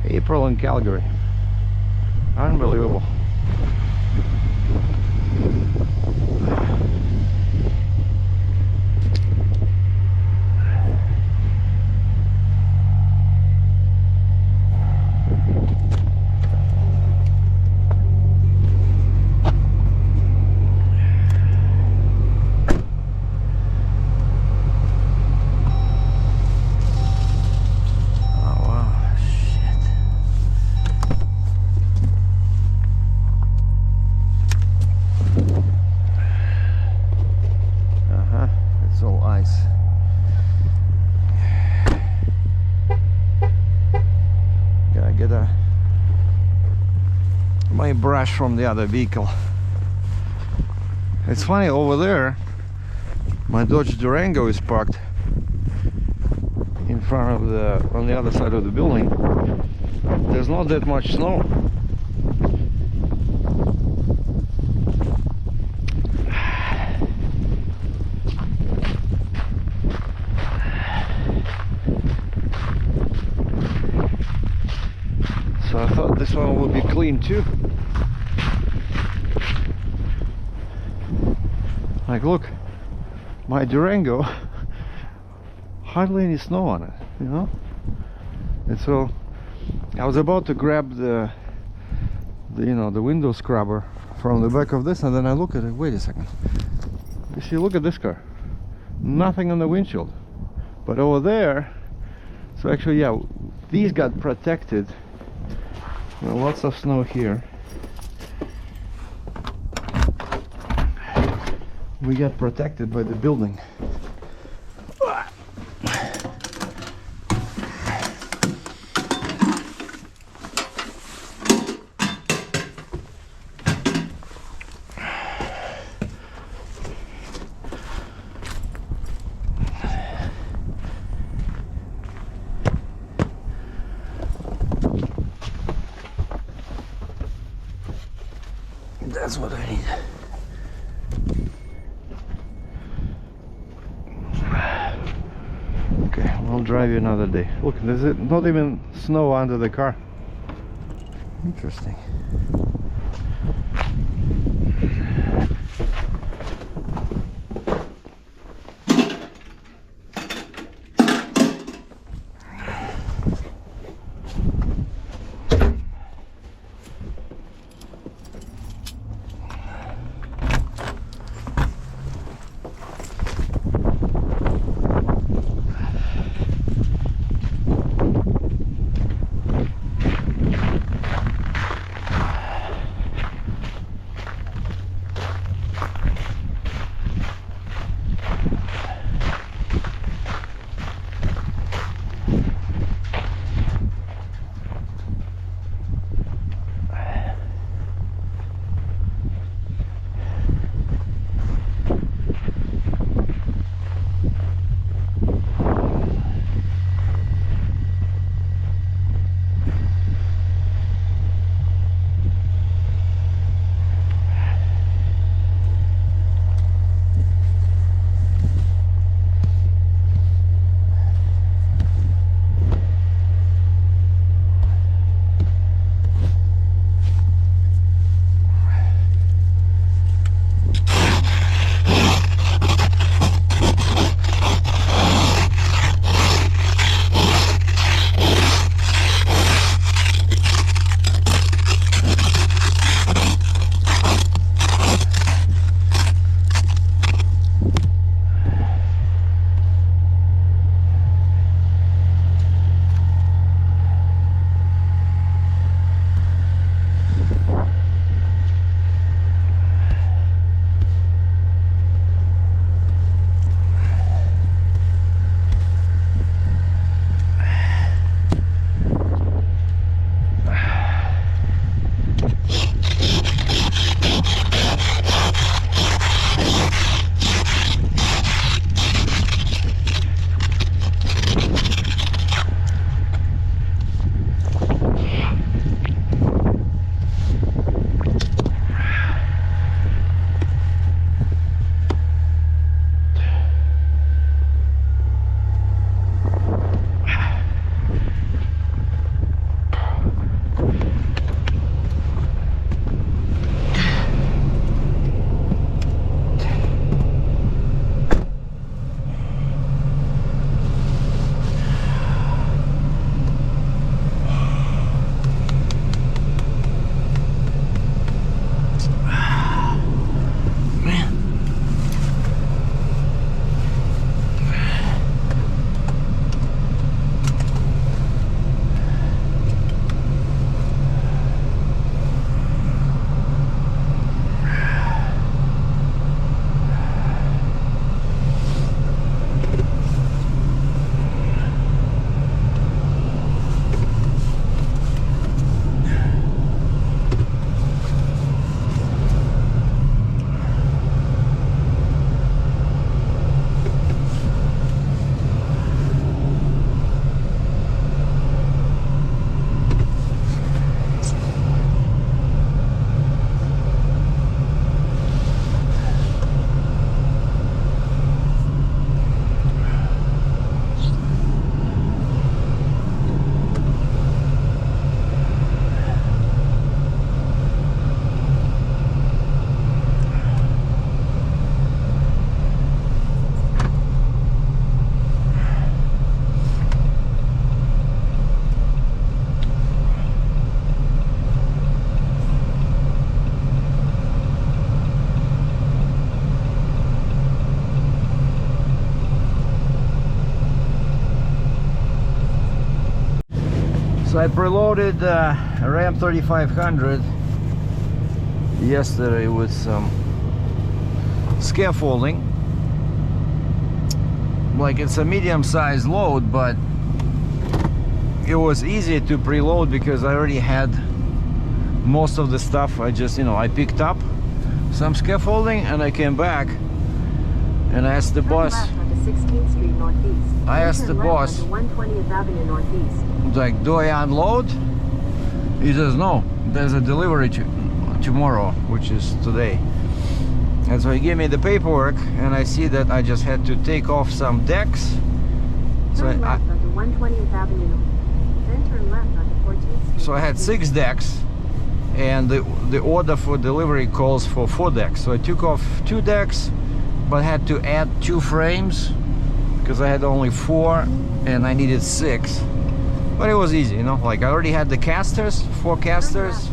April in Calgary. Unbelievable. My brush from the other vehicle. It's funny, over there my Dodge Durango is parked in front of on the other side of the building. There's not that much snow. So I thought this one would be clean too. Like, look, my Durango, hardly any snow on it, you know? And so I was about to grab the window scrubber from the back of this, and then I look at it. Wait a second. You see, look at this car. Nothing on the windshield. But over there, so actually, yeah, these got protected. Well, lots of snow here. We got protected by the building. That's what I need. Okay, I'll drive you another day. Look, there's not even snow under the car. Interesting. So I preloaded a Ram 3500 yesterday with some scaffolding. Like, it's a medium-sized load, but it was easy to preload because I already had most of the stuff. I just, I picked up some scaffolding and I came back and I asked the boss. I asked the boss, 120th Avenue Northeast. Like, do I unload? He says, no, there's a delivery tomorrow, which is today. And so he gave me the paperwork, and I see that I just had to take off some decks. So Turn left onto 120th Avenue. Then turn left onto 14th Street. So I had 6 decks, and the order for delivery calls for 4 decks. So I took off 2 decks, but had to add 2 frames because I had only 4 and I needed 6. But it was easy, like I already had the casters, 4 casters,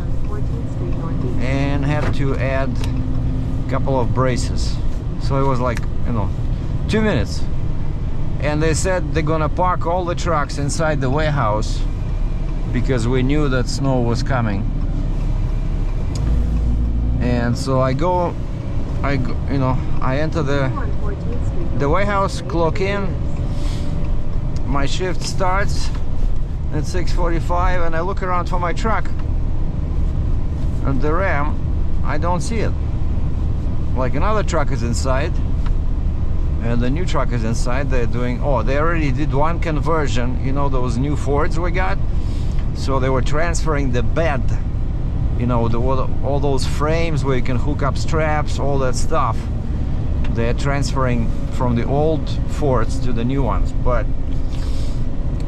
and had to add a couple of braces. So it was like, 2 minutes. And they said they're gonna park all the trucks inside the warehouse because we knew that snow was coming. And so I enter the warehouse, clock in, my shift starts at 6:45, and I look around for my truck, and the Ram, I don't see it. Like, another truck is inside, and the new truck is inside. They're doing, they already did one conversion, those new Fords we got. So they were transferring the bed, all those frames where you can hook up straps, all that stuff. They're transferring from the old Fords to the new ones. But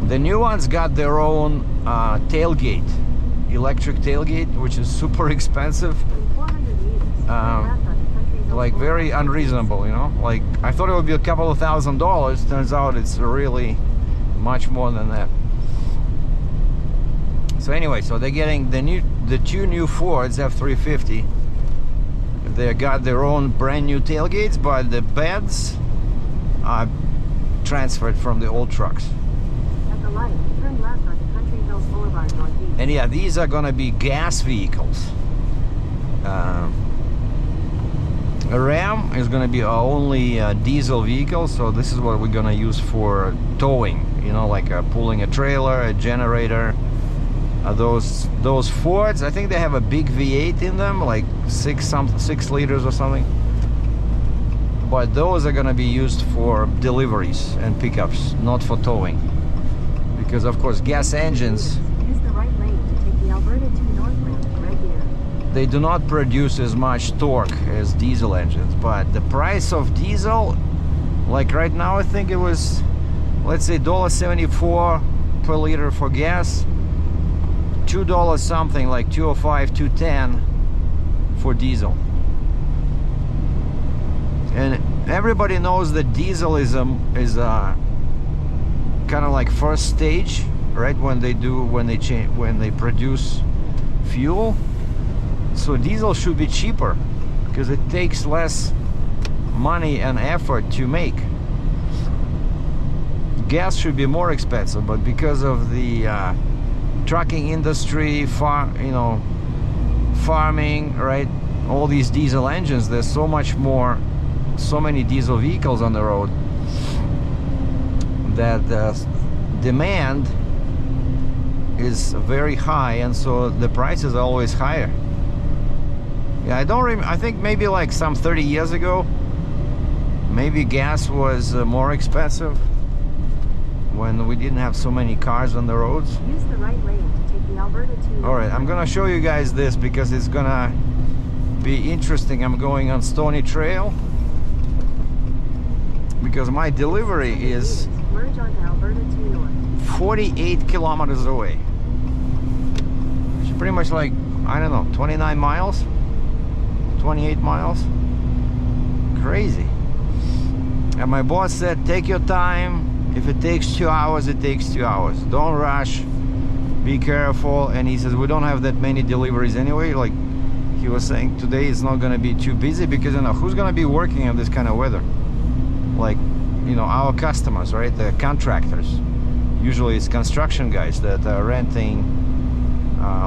the new ones got their own tailgate, electric tailgate, which is super expensive. Like, very unreasonable, like I thought it would be a couple of $1,000s. Turns out it's really much more than that. So anyway, so they're getting the 2 new Fords F350. They got their own brand new tailgates, but the beds are transferred from the old trucks. At the light, turn left onto Country Hills Boulevard Northeast. And yeah, these are gonna be gas vehicles. A Ram is going to be our only diesel vehicle, so this is what we're going to use for towing, like pulling a trailer, a generator. Those Fords, I think they have a big V8 in them, like 6 liters or something. But those are going to be used for deliveries and pickups, not for towing. Because of course gas engines, use the right lane to take the Alberta to North ramp right here. They do not produce as much torque as diesel engines, but the price of diesel, like right now, I think it was, let's say, $1.74 per liter for gas, $2 something, like $2.05, $2.10 for diesel. And everybody knows that diesel is kind of like first stage, right? When they produce fuel. So diesel should be cheaper because it takes less money and effort to make. Gas should be more expensive, but because of the trucking industry, farming, right? All these diesel engines, there's so many diesel vehicles on the road that the demand is very high, and so the prices are always higher. Yeah, I think maybe like some 30 years ago, maybe gas was more expensive when we didn't have so many cars on the roads. Use the right lane to take the Alberta to. All right, I'm gonna show you guys this because it's gonna be interesting. I'm going on Stony Trail because my delivery is merge onto Alberta to North. 48 kilometers away. It's pretty much like, I don't know, 29 miles. 28 miles. Crazy. And my boss said, take your time. If it takes 2 hours, it takes 2 hours. Don't rush. Be careful. And he says, we don't have that many deliveries anyway. Like he was saying, today is not going to be too busy because who's going to be working in this kind of weather? Like, our customers, right? The contractors. Usually it's construction guys that are renting,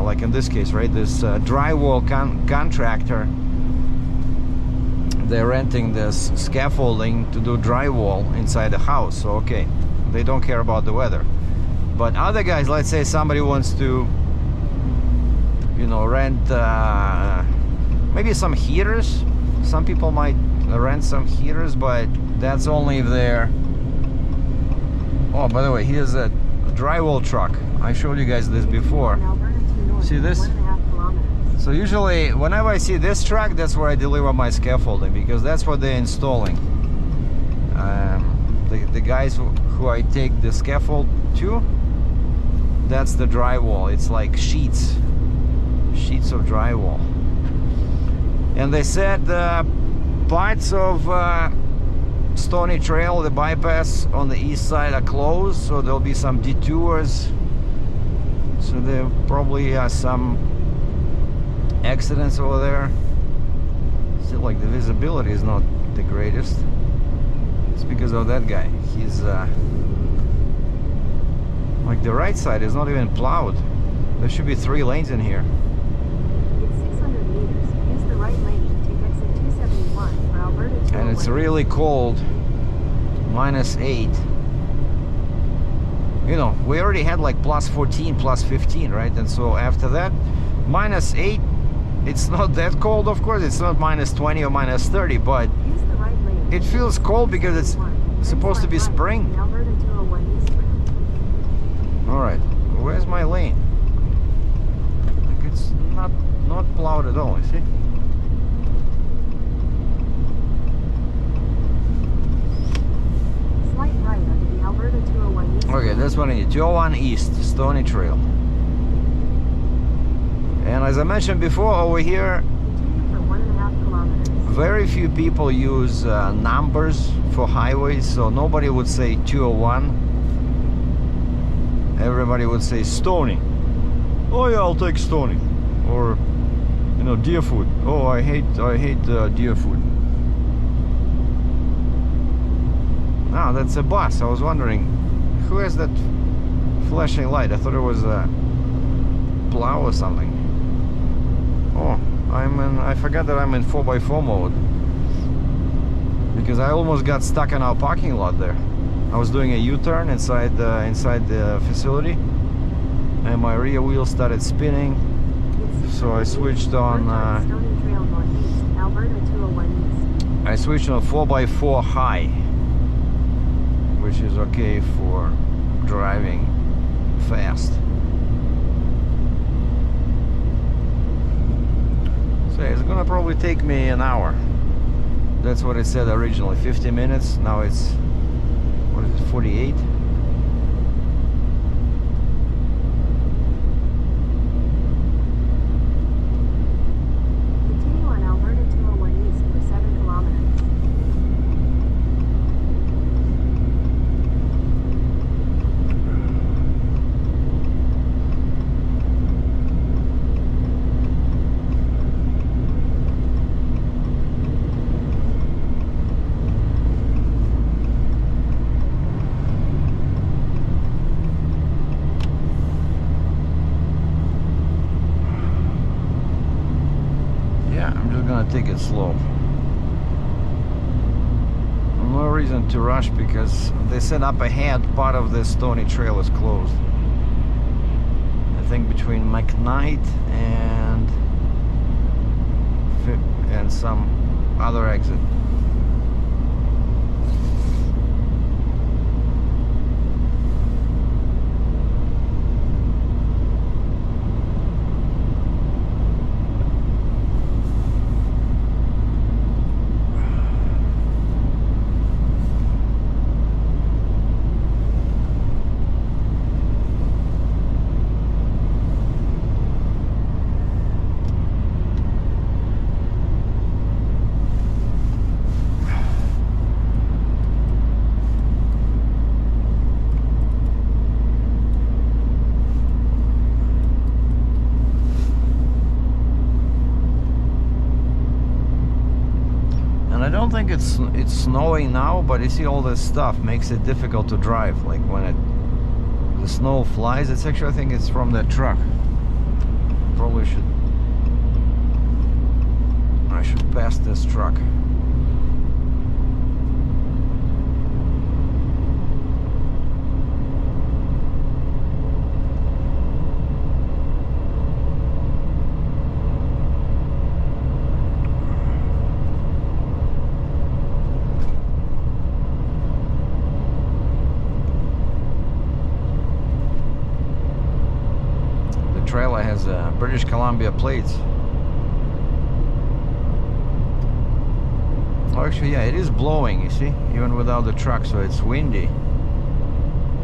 like in this case, right, this drywall contractor. They're renting this scaffolding to do drywall inside the house. So okay, they don't care about the weather. But other guys, let's say somebody wants to, you know, rent maybe some heaters. Some people might rent some heaters, but that's only if they're... Oh, by the way, here's a drywall truck. I showed you guys this before. See this? So usually whenever I see this truck, that's where I deliver my scaffolding, because that's what they're installing. The guys who I take the scaffold to, that's the drywall. It's like sheets of drywall. And they said parts of Stony Trail, the bypass on the east side, are closed, so there'll be some detours. So there probably are some accidents over there. Still, like, the visibility is not the greatest. It's because of that guy. He's like, the right side is not even plowed. There should be 3 lanes in here. It's 600 meters. Use the right lane to exit 271 for Alberta 201. And it's really cold. -8. You know, we already had like +14, +15, right? And so after that, -8, it's not that cold, of course. It's not -20 or -30, but Use the right lane. it feels cold because it's supposed to be spring. Alberta 201 East Route. All right, where's my lane? Like, it's not plowed at all, you see? Slight right onto the Alberta 201 East Okay, Route. that's what I need. 201 East, Stony Trail. And as I mentioned before, over here, Continue for 1.5 kilometers. very few people use numbers for highways, so nobody would say 201. Everybody would say Stony. Oh yeah, I'll take Stony. Or, you know, Deerfoot. Oh, I hate Deerfoot. Ah, that's a bus. I was wondering, who has that flashing light? I thought it was a plow or something. Oh, I forgot that I'm in 4x4 mode, because I almost got stuck in our parking lot there. I was doing a U-turn inside the facility, and my rear wheel started spinning, so I switched on Stony Trail Northeast, Alberta 201 East. I switched on 4x4 high, which is okay for driving fast. So it's gonna probably take me an hour. That's what it said originally, 50 minutes. Now it's, what is it, 48? Continue on Alberta 201 East for 7 kilometers. Take it slow. No reason to rush, because they said up ahead part of the Stony Trail is closed. I think between McKnight and some other exit. I don't think it's snowing now, but you see all this stuff makes it difficult to drive. Like when the snow flies. It's actually, I think it's from that truck. Probably I should pass this truck. Trailer has British Columbia plates. Oh, actually, yeah, it is blowing, you see, even without the truck, so it's windy.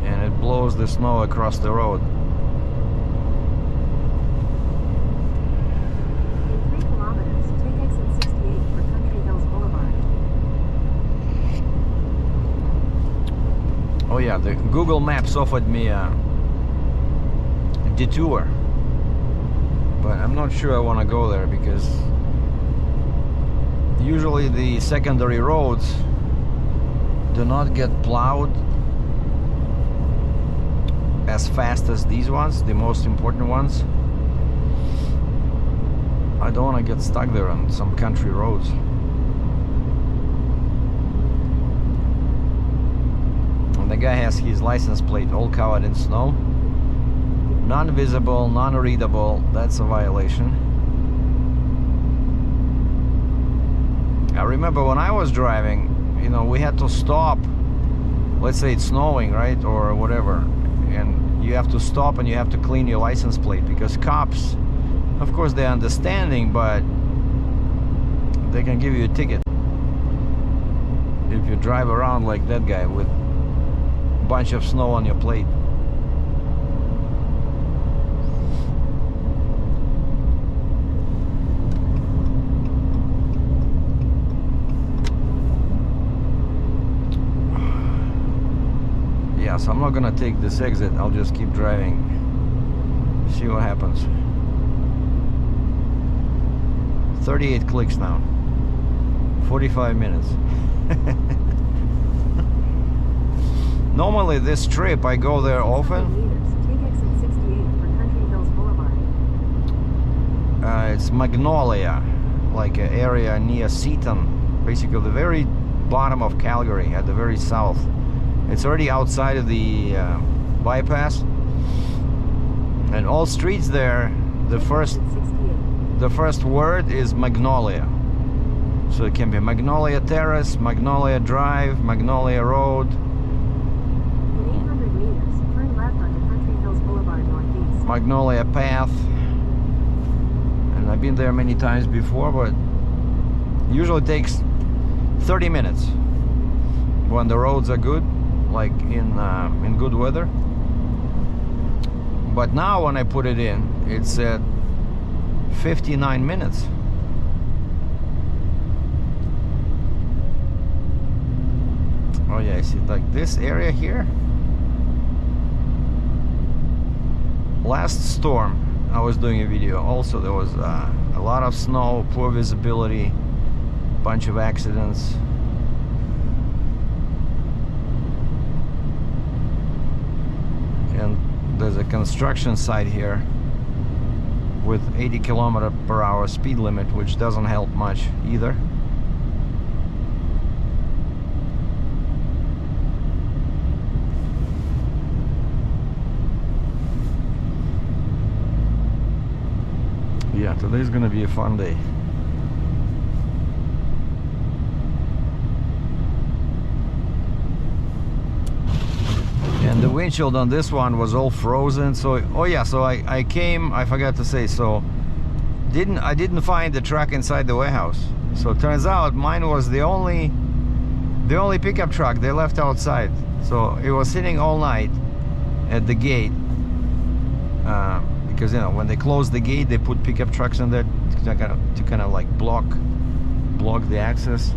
And it blows the snow across the road. In 3 kilometers, take exit 68 for Country Hills Boulevard. Oh yeah, the Google Maps offered me a detour. But I'm not sure I want to go there because usually the secondary roads do not get plowed as fast as these ones, the most important ones. I don't want to get stuck there on some country roads. And the guy has his license plate all covered in snow. Non-visible, non-readable, that's a violation. I remember when I was driving, you know, we had to stop. Let's say it's snowing, right, or whatever, and you have to stop and you have to clean your license plate because cops, of course, they're understanding, but they can give you a ticket if you drive around like that guy with a bunch of snow on your plate. So I'm not gonna take this exit, I'll just keep driving, see what happens. 38 clicks now, 45 minutes. Normally this trip I go there often. Take exit 68 for Country Hills Boulevard. It's Magnolia, like an area near Seaton, basically the very bottom of Calgary, at the very south. It's already outside of the bypass, and all streets there, the first word is Magnolia. So it can be Magnolia Terrace, Magnolia Drive, Magnolia Road. In 800 meters, turn left onto Country Hills Boulevard Northeast. Magnolia Path. And I've been there many times before, but usually takes 30 minutes when the roads are good, like in good weather. But now when I put it in, it's at 59 minutes. Oh yeah, I see, like this area here. Last storm I was doing a video, also there was a lot of snow, poor visibility, bunch of accidents. And there's a construction site here with 80 km/h speed limit, which doesn't help much either. Yeah, today's gonna be a fun day. And the windshield on this one was all frozen. So, oh yeah, so I came, I forgot to say, so I didn't find the truck inside the warehouse. So it turns out mine was the only pickup truck they left outside. So it was sitting all night at the gate, because you know when they close the gate, they put pickup trucks in there to kind of like block the access.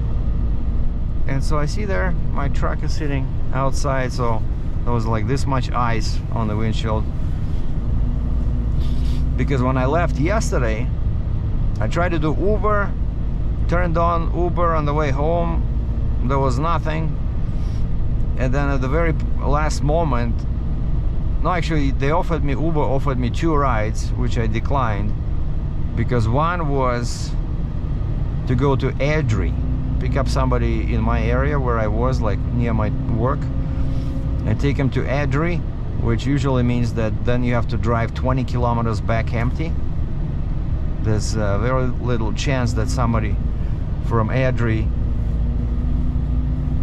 And so I see there my truck is sitting outside, so there was like this much ice on the windshield. Because when I left yesterday, I tried to do Uber, turned on Uber on the way home, there was nothing. And then at the very last moment, no, actually they offered me, Uber offered me 2 rides, which I declined, because one was to go to Airdrie, pick up somebody in my area where I was, like near my work, and take him to Airdrie, which usually means that then you have to drive 20 kilometers back empty. There's very little chance that somebody from Airdrie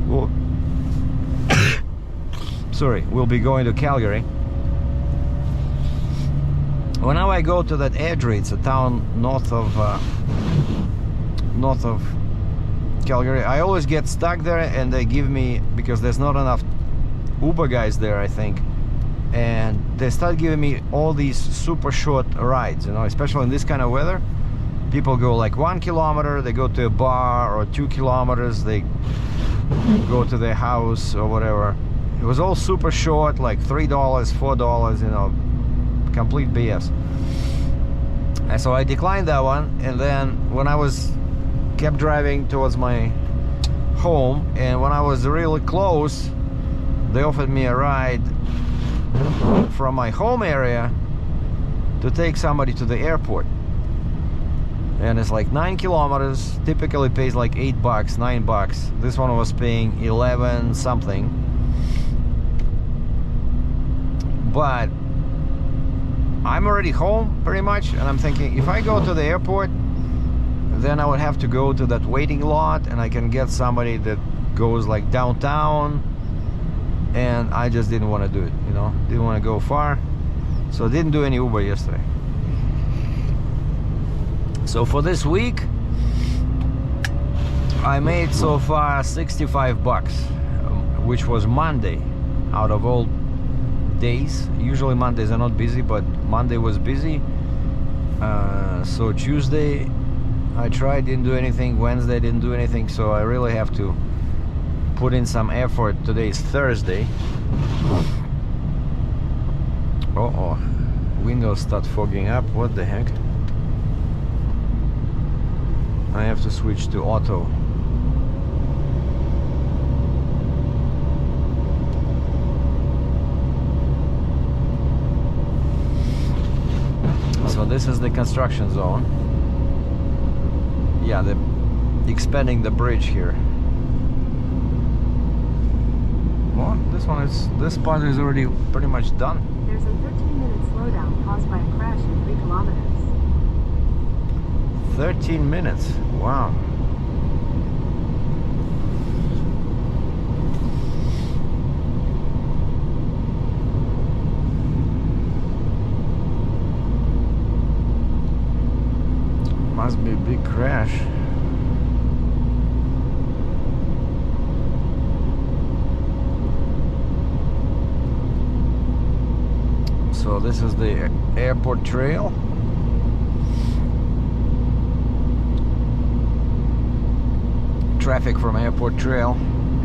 will will be going to Calgary. Whenever I go to that Airdrie, it's a town north of Calgary, I always get stuck there, and they give me, because there's not enough Uber guys there, I think, and they start giving me all these super short rides, you know, especially in this kind of weather. People go like 1 kilometer, they go to a bar, or 2 kilometers, they go to their house or whatever. It was all super short, like $3, $4, you know, complete BS. And so I declined that one, and then when I kept driving towards my home, and when I was really close, they offered me a ride from my home area to take somebody to the airport. And it's like 9 kilometers, typically pays like $8, $9. This one was paying 11 something. But I'm already home pretty much, and I'm thinking if I go to the airport, then I would have to go to that waiting lot, and I can get somebody that goes like downtown, and I just didn't want to do it, you know, didn't want to go far, so I didn't do any Uber yesterday. So for this week, I made so far $65, which was Monday out of all days. Usually Mondays are not busy, but Monday was busy. So Tuesday I tried, didn't do anything. Wednesday didn't do anything, so I really have to put in some effort. Today is Thursday. Uh-oh, windows start fogging up. What the heck? I have to switch to auto. So this is the construction zone. Yeah, they're expanding the bridge here. Well, this part is already pretty much done. There's a 13-minute slowdown caused by a crash in 3 kilometers. 13 minutes. Wow. Must be a big crash. So this is the airport trail. Traffic from airport trail,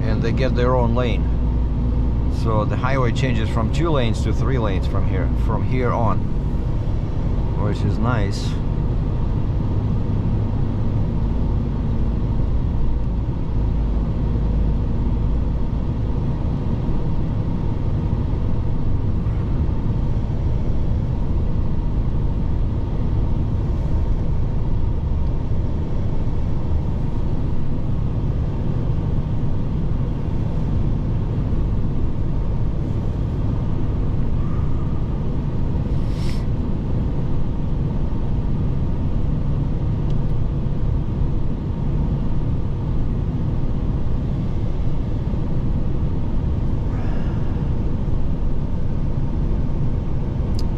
and they get their own lane. So the highway changes from 2 lanes to 3 lanes from here on, which is nice.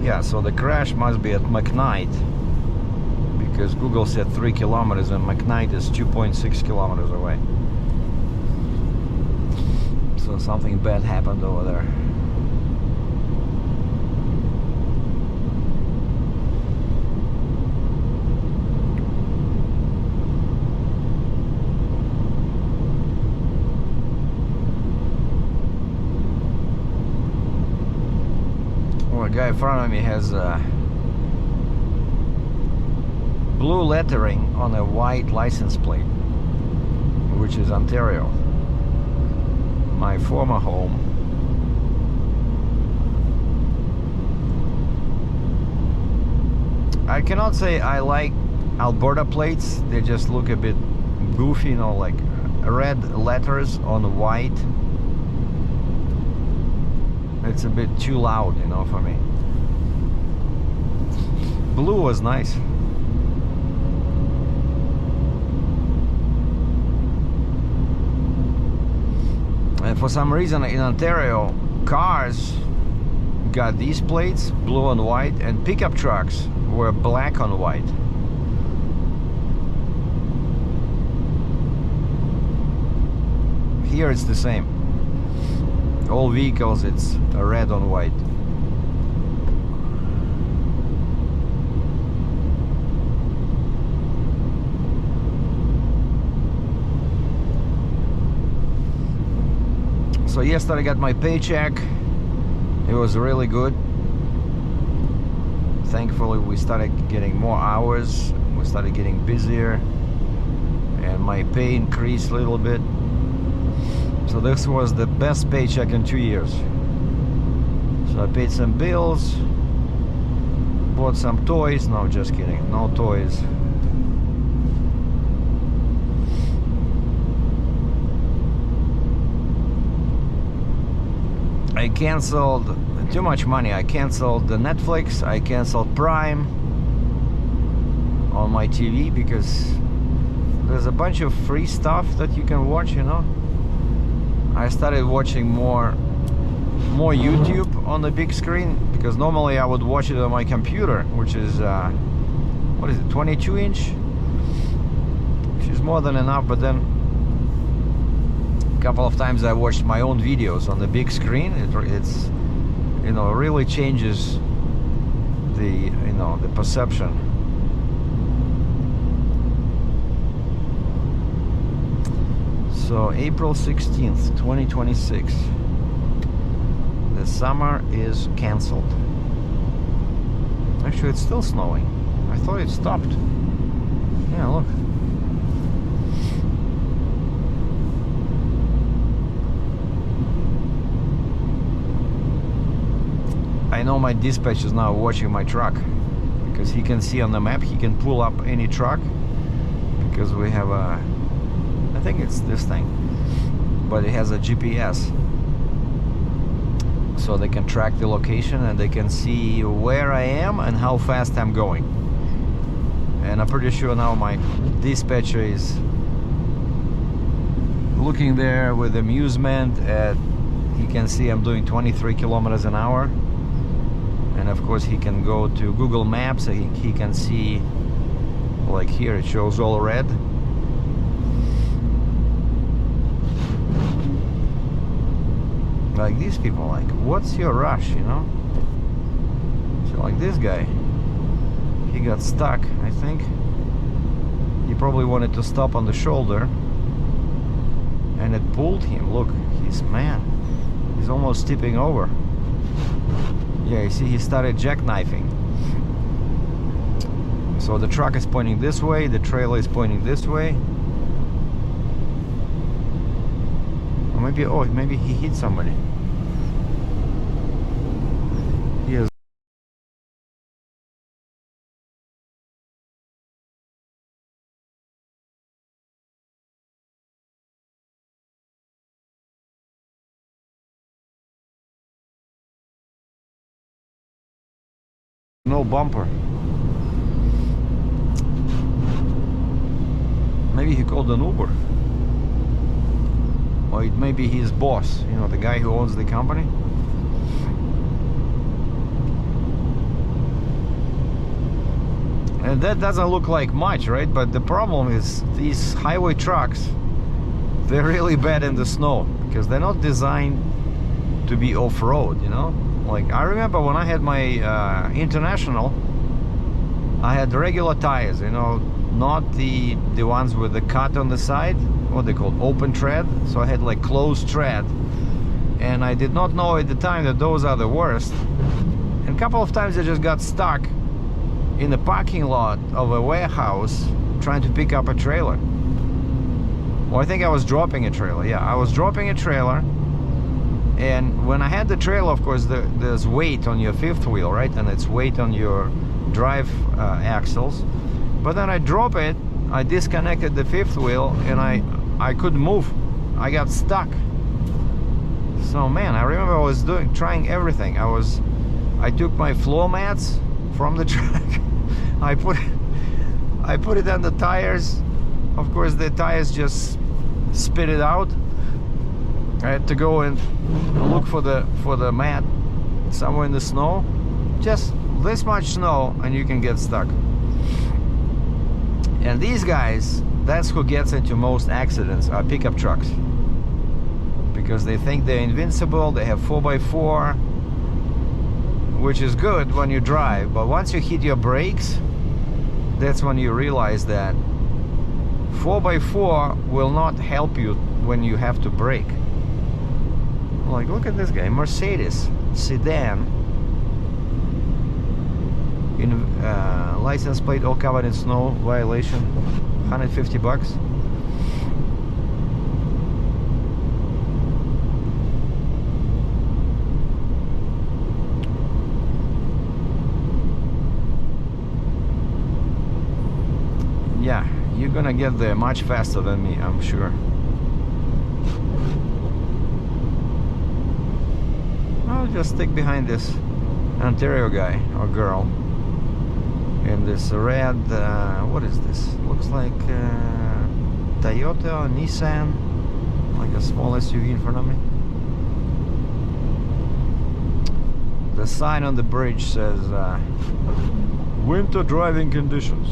Yeah, so the crash must be at McKnight, because Google said 3 kilometers and McKnight is 2.6 kilometers away. So something bad happened over there. The guy in front of me has blue lettering on a white license plate, which is Ontario, my former home. I cannot say I like Alberta plates. They just look a bit goofy, you know, like red letters on white. It's a bit too loud, you know, for me. Blue was nice. And for some reason in Ontario, cars got these plates, blue and white, and pickup trucks were black on white. Here it's the same. All vehicles, it's red on white. So yesterday I got my paycheck. It was really good. Thankfully we started getting more hours. We started getting busier. And my pay increased a little bit. So this was the best paycheck in 2 years. So I paid some bills. Bought some toys. No, just kidding. No toys. I canceled too much money. I canceled the Netflix, I canceled Prime on my TV because there's a bunch of free stuff that you can watch, you know. I started watching more YouTube on the big screen because normally I would watch it on my computer, which is what is it, 22 inch, which is more than enough. But then a couple of times I watched my own videos on the big screen. It's, you know, really changes the, you know, the perception. So April 16th, 2026. The summer is cancelled. Actually, it's still snowing. I thought it stopped. Yeah, look. I know my dispatch is now watching my truck because he can see on the map, he can pull up any truck because we have a, I think it's this thing, but it has a GPS, so they can track the location and they can see where I am and how fast I'm going. And I'm pretty sure now my dispatcher is looking there with amusement at, he can see I'm doing 23 kilometers an hour. And of course he can go to Google Maps, so he can see, like here it shows all red. Like these people, like, what's your rush, you know? So like this guy, he got stuck, I think. He probably wanted to stop on the shoulder and it pulled him. Look, he's almost tipping over. Yeah, you see, he started jackknifing. So the truck is pointing this way, the trailer is pointing this way. Or maybe, oh, maybe he hit somebody. He has no bumper. Maybe he called an Uber. Or it may be his boss, you know, the guy who owns the company. And that doesn't look like much, right? But the problem is these highway trucks, they're really bad in the snow because they're not designed to be off-road, you know? Like, I remember when I had my International, I had regular tires, you know, not the ones with the cut on the side, what they call open tread. So I had like closed tread, and I did not know at the time that those are the worst. And a couple of times I just got stuck in the parking lot of a warehouse trying to pick up a trailer. Well, I think I was dropping a trailer. Yeah, I was dropping a trailer, And when I had the trailer, of course, there's weight on your fifth wheel, right? And it's weight on your drive axles. But then I drop it, I disconnected the fifth wheel, and I couldn't move. I got stuck. So man, I remember I was trying everything. I took my floor mats from the truck. I put it on the tires. Of course, the tires just spit it out. I had to go and look for the mat somewhere in the snow. Just this much snow and you can get stuck. And these guys, that's who gets into most accidents, are pickup trucks. Because they think they're invincible, they have 4x4, which is good when you drive, but once you hit your brakes, that's when you realize that 4x4 will not help you when you have to brake. Like, look at this guy, Mercedes sedan, license plate all covered in snow, violation, 150 bucks. Yeah, you're gonna get there much faster than me, I'm sure. I'll just stick behind this Ontario guy or girl in this red, what is this? Looks like Toyota or Nissan, like a small SUV in front of me. The sign on the bridge says winter driving conditions.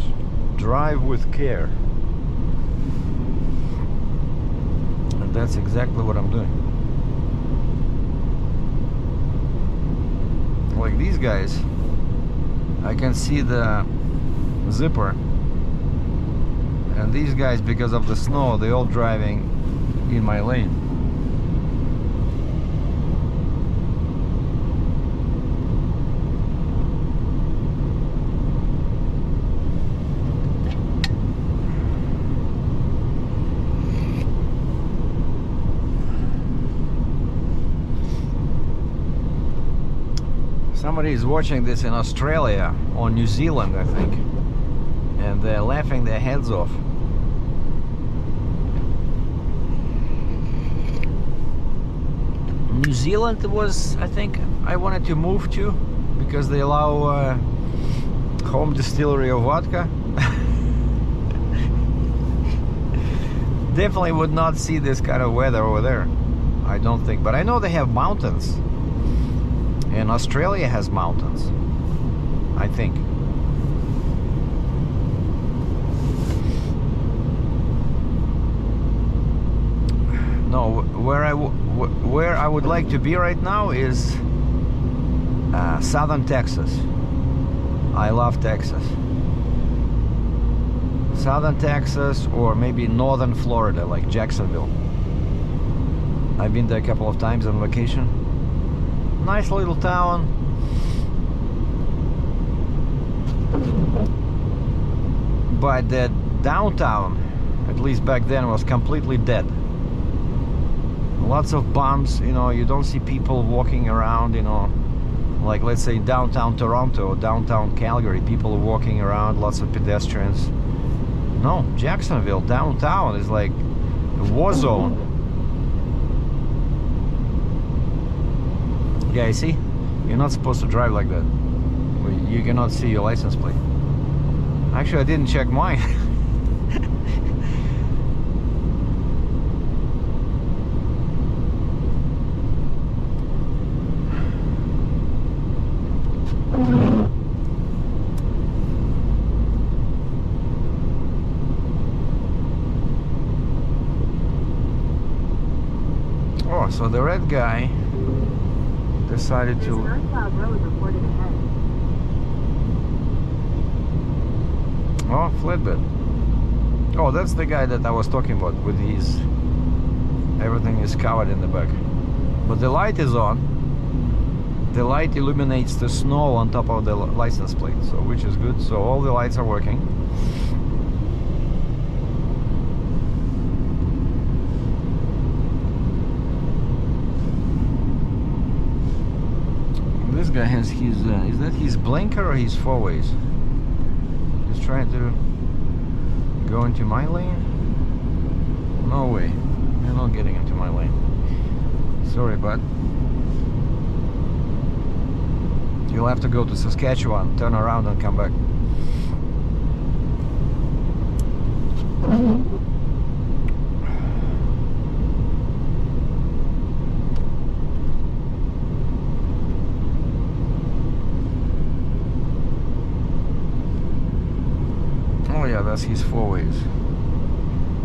Drive with care. And that's exactly what I'm doing. Like these guys, I can see the zipper, and these guys, because of the snow, they're all driving in my lane. Somebody is watching this in Australia or New Zealand, I think, and they're laughing their heads off. New Zealand was, I think, I wanted to move to because they allow home distillery of vodka. Definitely would not see this kind of weather over there, I don't think, but I know they have mountains. And Australia has mountains, I think. No, where I would like to be right now is southern Texas. I love Texas. Southern Texas, or maybe northern Florida, like Jacksonville. I've been there a couple of times on vacation. Nice little town. But the downtown, at least back then, was completely dead. Lots of bumps, you know, you don't see people walking around, you know, like let's say downtown Toronto or downtown Calgary, people are walking around, lots of pedestrians. No, Jacksonville, downtown is like a war zone. Yeah, you see? You're not supposed to drive like that. You cannot see your license plate. Actually, I didn't check mine. Oh, so the red guy decided to... There's an uncloud road reported ahead. Oh, flatbed. Oh, that's the guy that I was talking about with his... Everything is covered in the back. But the light is on. The light illuminates the snow on top of the license plate, so which is good. So all the lights are working. This guy has his, is that his blinker or his four ways? He's trying to go into my lane? No way, you're not getting into my lane. Sorry, bud. You'll have to go to Saskatchewan, turn around and come back. Oh yeah, that's his four ways.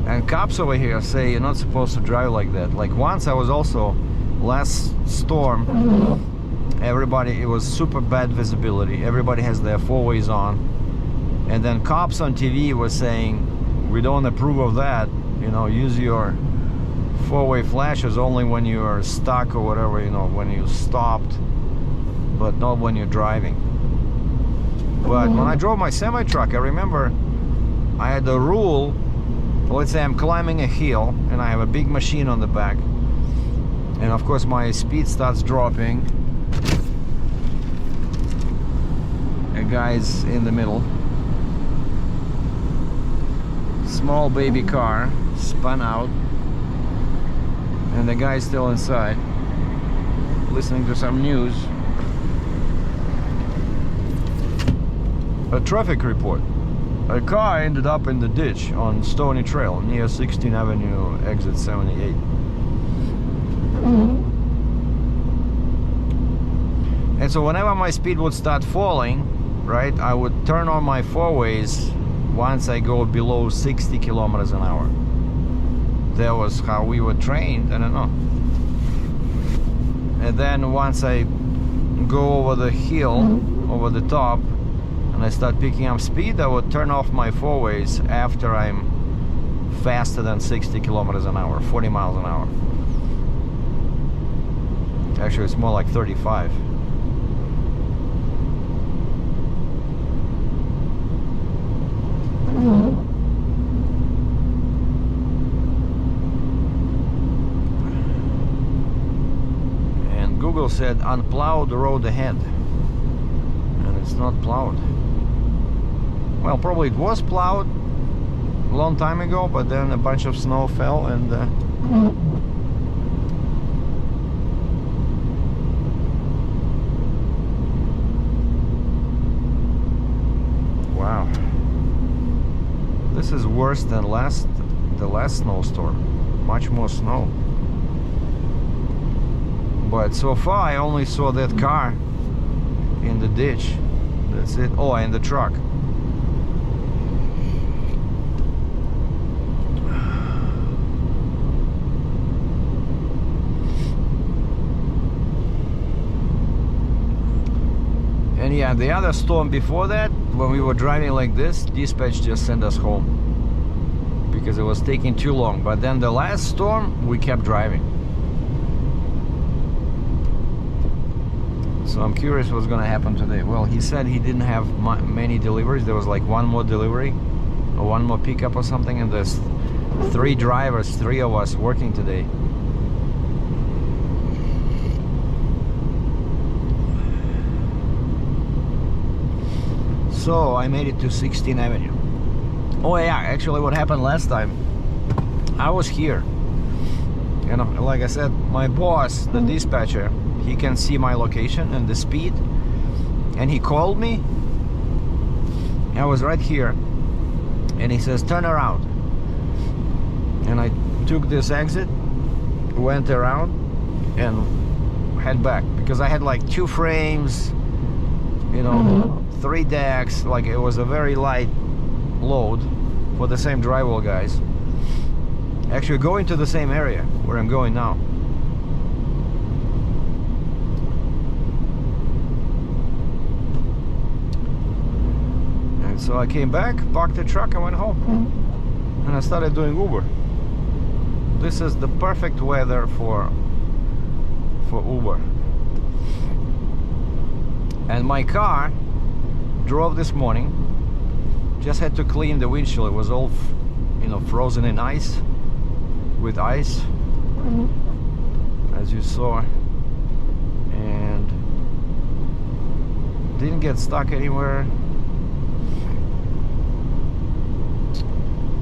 And cops over here say you're not supposed to drive like that. Like once I was also, last storm, everybody, it was super bad visibility. Everybody has their four ways on. And then cops on TV were saying, we don't approve of that. You know, use your four-way flashes only when you are stuck or whatever, you know, when you stopped, but not when you're driving. But when I drove my semi-truck, I remember I had a rule. Let's say I'm climbing a hill and I have a big machine on the back, and of course my speed starts dropping. A guy's in the middle. Small baby car spun out, and the guy's still inside listening to some news. A traffic report. A car ended up in the ditch on Stony Trail near 16th Avenue, exit 78. And so whenever my speed would start falling, right, I would turn on my four ways once I go below 60 kilometers an hour. That was how we were trained, I don't know. And then once I go over the hill, over the top, and I start picking up speed, I would turn off my four ways after I'm faster than 60 kilometers an hour, 40 miles an hour. Actually, it's more like 35. And Google said unplowed road ahead, and it's not plowed. Well, probably it was plowed a long time ago, but then a bunch of snow fell and wow, this is worse than the last snowstorm. Much more snow. But so far I only saw that car in the ditch. That's it. Oh, and the truck. And yeah, the other storm before that, when we were driving like this, dispatch just sent us home because it was taking too long. But then the last storm, we kept driving. So I'm curious what's gonna happen today. Well, he said he didn't have many deliveries. There was like one more delivery or one more pickup or something, and there's three drivers, three of us working today. So I made it to 16th Avenue. Oh yeah, actually what happened last time, I was here. You know, like I said, my boss, the dispatcher, he can see my location and the speed, and he called me. I was right here, and he says turn around, and I took this exit, went around, and head back, because I had like 2 frames, you know, 3 decks. Like, it was a very light load for the same drywall guys. Actually going to the same area where I'm going now. And so I came back, parked the truck, and went home. And I started doing Uber. This is the perfect weather for Uber. And my car drove this morning, just had to clean the windshield. It was all you know, frozen in ice, with ice, as you saw. And Didn't get stuck anywhere.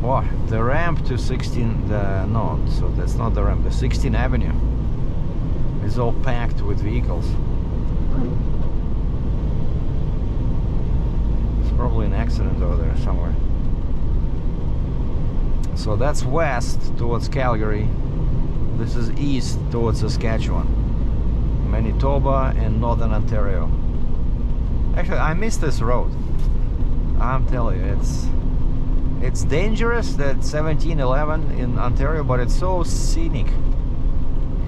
Oh, the ramp to 16, no, so that's not the ramp, the 16th Avenue is all packed with vehicles. There's probably an accident over there somewhere. So that's west towards Calgary. This is east towards Saskatchewan, Manitoba, and Northern Ontario. Actually, I miss this road. I'm telling you, it's dangerous, that 1711 in Ontario, but it's so scenic.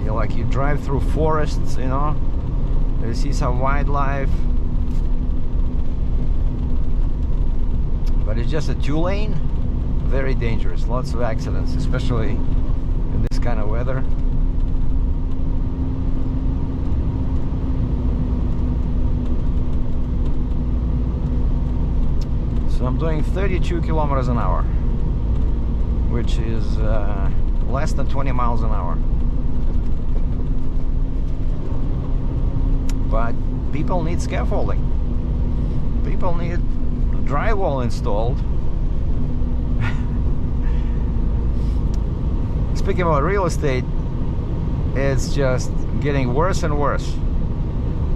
You drive through forests, you know, you see some wildlife, but it's just a 2-lane, very dangerous, lots of accidents, especially in this kind of weather. So I'm doing 32 kilometers an hour, which is less than 20 miles an hour. But people need scaffolding. People need drywall installed. Speaking about real estate, it's just getting worse and worse.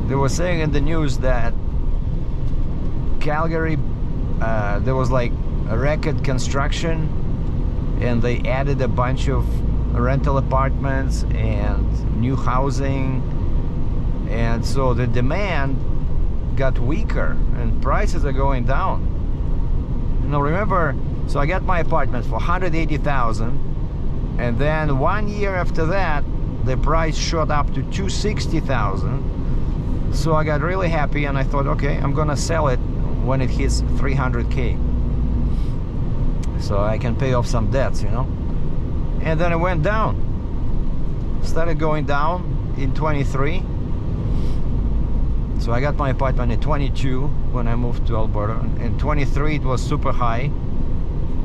They were saying in the news that Calgary, there was like a record construction, and they added a bunch of rental apartments and new housing, and so the demand got weaker and prices are going down. Now remember, so I got my apartment for $180,000, and then 1 year after that the price shot up to $260,000. So I got really happy and I thought, okay, I'm gonna sell it when it hits 300K, so I can pay off some debts, you know. And then it went down, started going down in 23. So I got my apartment in 22 when I moved to Alberta. In 23 it was super high,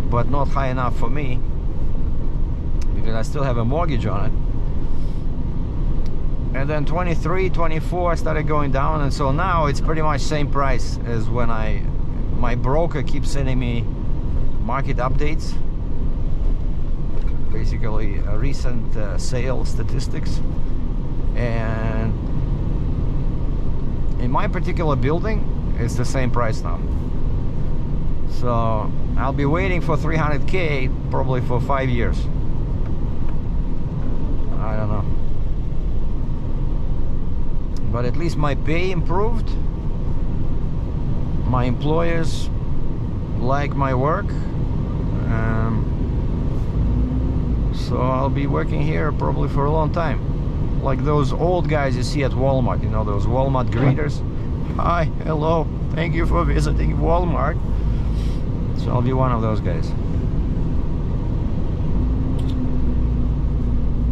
but not high enough for me because I still have a mortgage on it. And then 23, 24 started going down, and so now it's pretty much same price as when my broker keeps sending me market updates, basically recent sales statistics. And in my particular building it's the same price now. So I'll be waiting for 300K probably for 5 years. I don't know. But at least my pay improved. My employers like my work. So I'll be working here probably for a long time. Like those old guys you see at Walmart, you know, those Walmart greeters. Hi, hello, thank you for visiting Walmart. So I'll be one of those guys.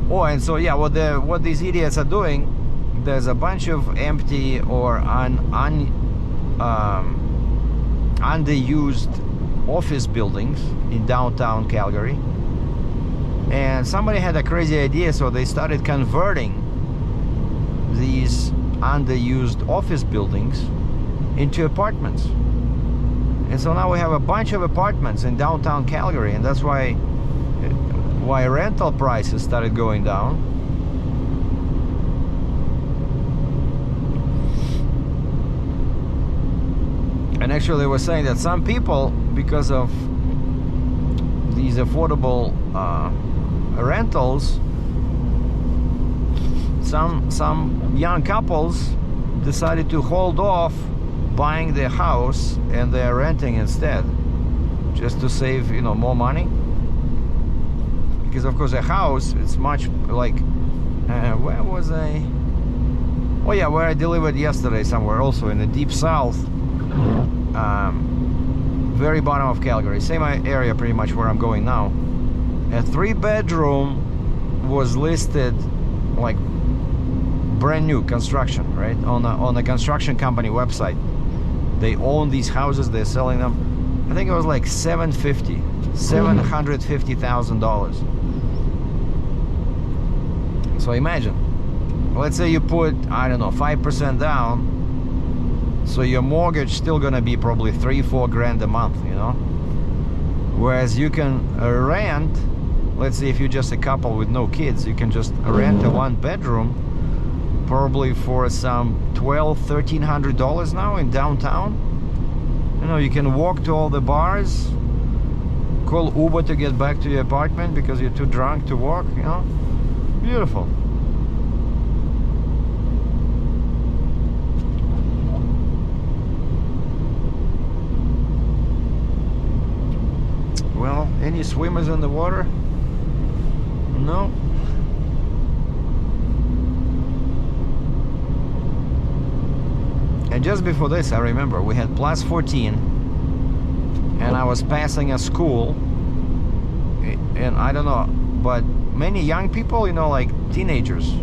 Oh, and so yeah, what these idiots are doing, there's a bunch of empty or underused office buildings in downtown Calgary, and somebody had a crazy idea, so they started converting these underused office buildings into apartments. And so now we have a bunch of apartments in downtown Calgary, and that's why rental prices started going down. And actually they were saying that some people, because of these affordable rentals, some young couples decided to hold off buying their house and they're renting instead, just to save, you know, more money. Because of course a house, it's much like where was I? Oh yeah, where I delivered yesterday, somewhere also in the deep south, very bottom of Calgary, same area pretty much where I'm going now. A 3-bedroom was listed like brand new construction, right, on the construction company website. They own these houses, they're selling them. I think it was like $750,000. So imagine, let's say you put, I don't know, 5% down, So your mortgage still gonna be probably 3-4 grand a month, you know. Whereas you can rent, let's say if you're just a couple with no kids, you can just rent a 1-bedroom probably for some $1,200-1,300 now in downtown. You know, you can walk to all the bars, call Uber to get back to your apartment because you're too drunk to walk, you know. Beautiful. Well, any swimmers in the water? No. And just before this, I remember we had plus 14 and I was passing a school, and I don't know, but many young people, you know, like teenagers,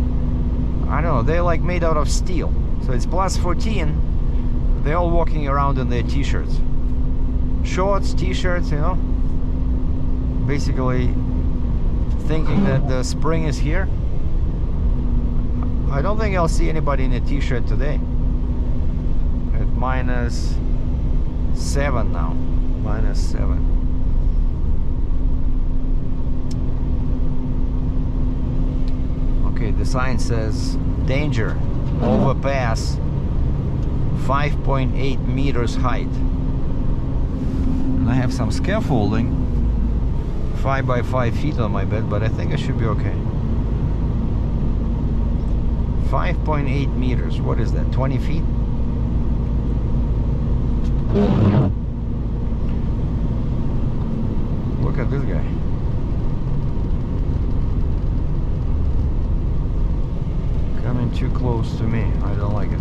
I don't know, they're like made out of steel. So it's plus 14, they're all walking around in their t-shirts, shorts, t-shirts, you know, basically thinking that the spring is here. I don't think I'll see anybody in a t-shirt today. At -7 now. -7. Okay, the sign says danger, overpass, 5.8 meters height. And I have some scaffolding, 5 by 5 feet on my bed, but I think I should be okay. 5.8 meters, what is that, 20 feet? Look at this guy. Coming too close to me. I don't like it.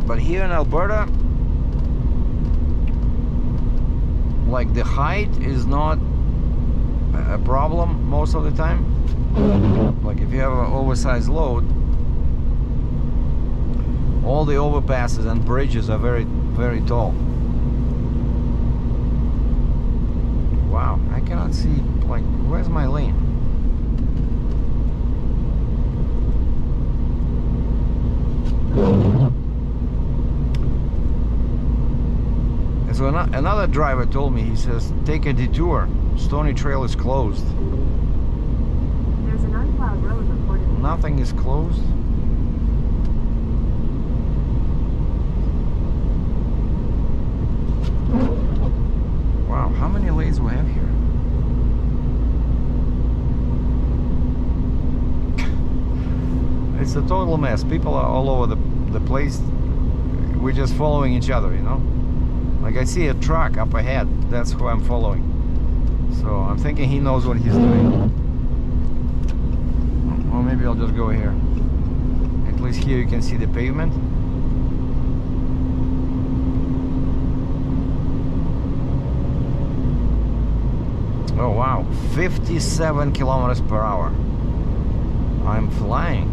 But here in Alberta, like the height is not a problem most of the time. Like if you have an oversized load, all the overpasses and bridges are very, very tall. Wow, I cannot see, like, where's my lane? So another driver told me, he says, take a detour. Stony Trail is closed. There's an unplowed road reported. Nothing is closed. Wow, how many lanes we have here? It's a total mess. People are all over the place. We're just following each other, you know? Like I see a truck up ahead, that's who I'm following. So I'm thinking he knows what he's doing. Or maybe I'll just go here. At least here you can see the pavement. Oh wow, 57 kilometers per hour. I'm flying.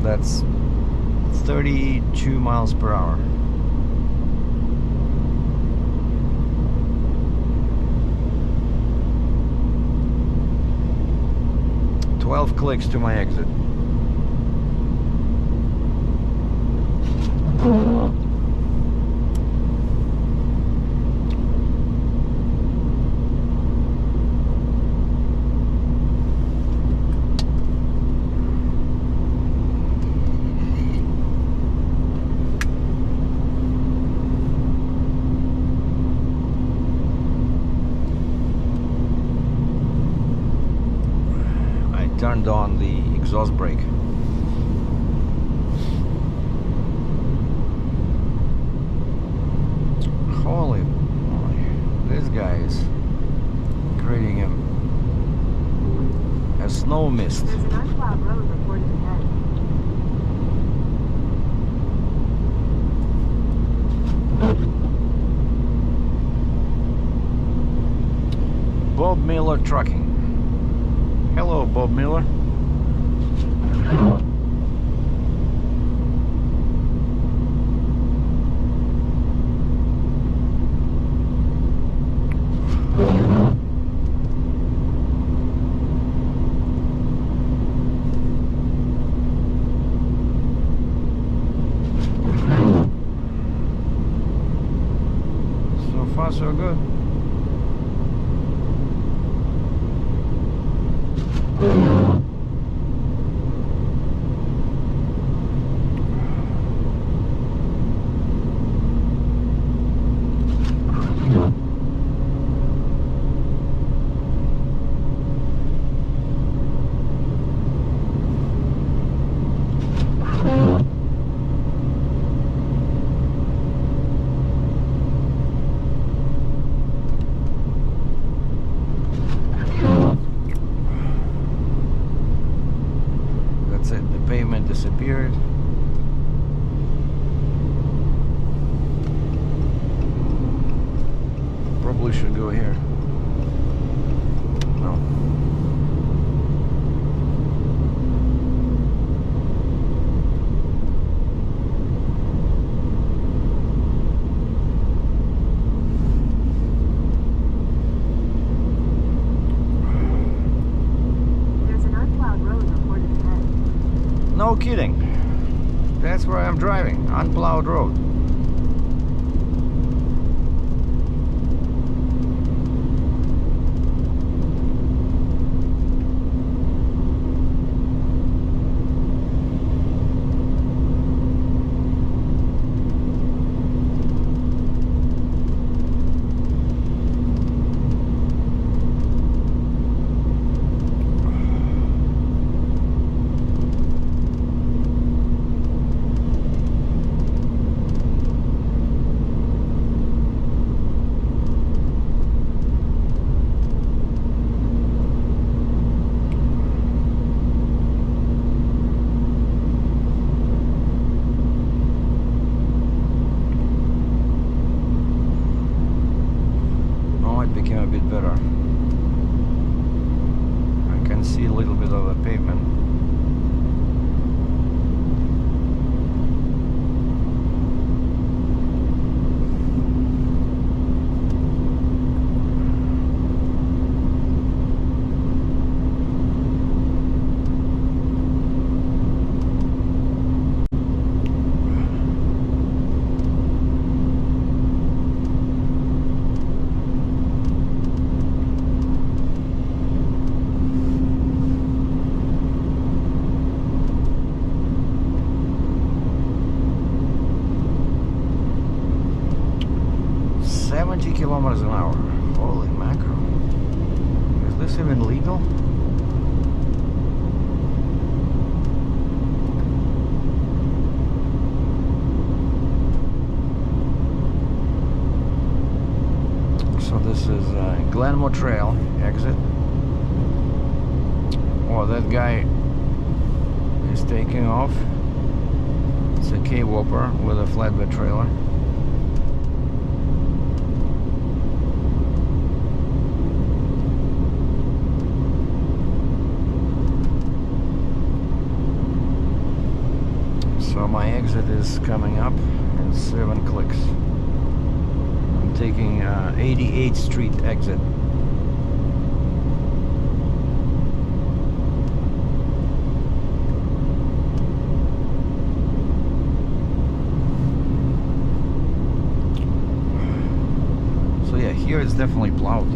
That's 32 miles per hour. 12 clicks to my exit. Turned on the exhaust brake. Holy moly, this guy is creating a snow mist. There's an unplowed road reported ahead. Bob Miller Trucking. Hello, Bob Miller. far so good. That's it, the pavement disappeared. Probably should go here. No. There's an unplowed road reported ahead. No kidding. That's where I'm driving, unplowed road. Became a bit better. I can see a little bit of the pavement. Kilometers an hour. Holy mackerel. Is this even legal? So this is Glenmore Trail exit. Oh, that guy is taking off. It's a K-Whopper with a flatbed trailer. So my exit is coming up in 7 clicks. I'm taking 88th Street exit. So yeah, here it's definitely plowed.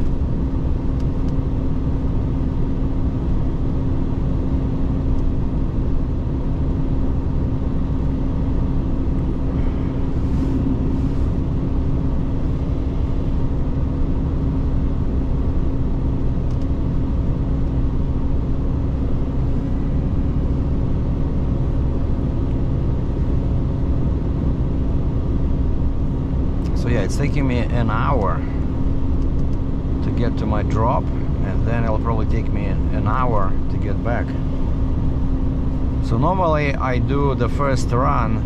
Yeah, it's taking me an hour to get to my drop, and then it'll probably take me an hour to get back. So normally I do the first run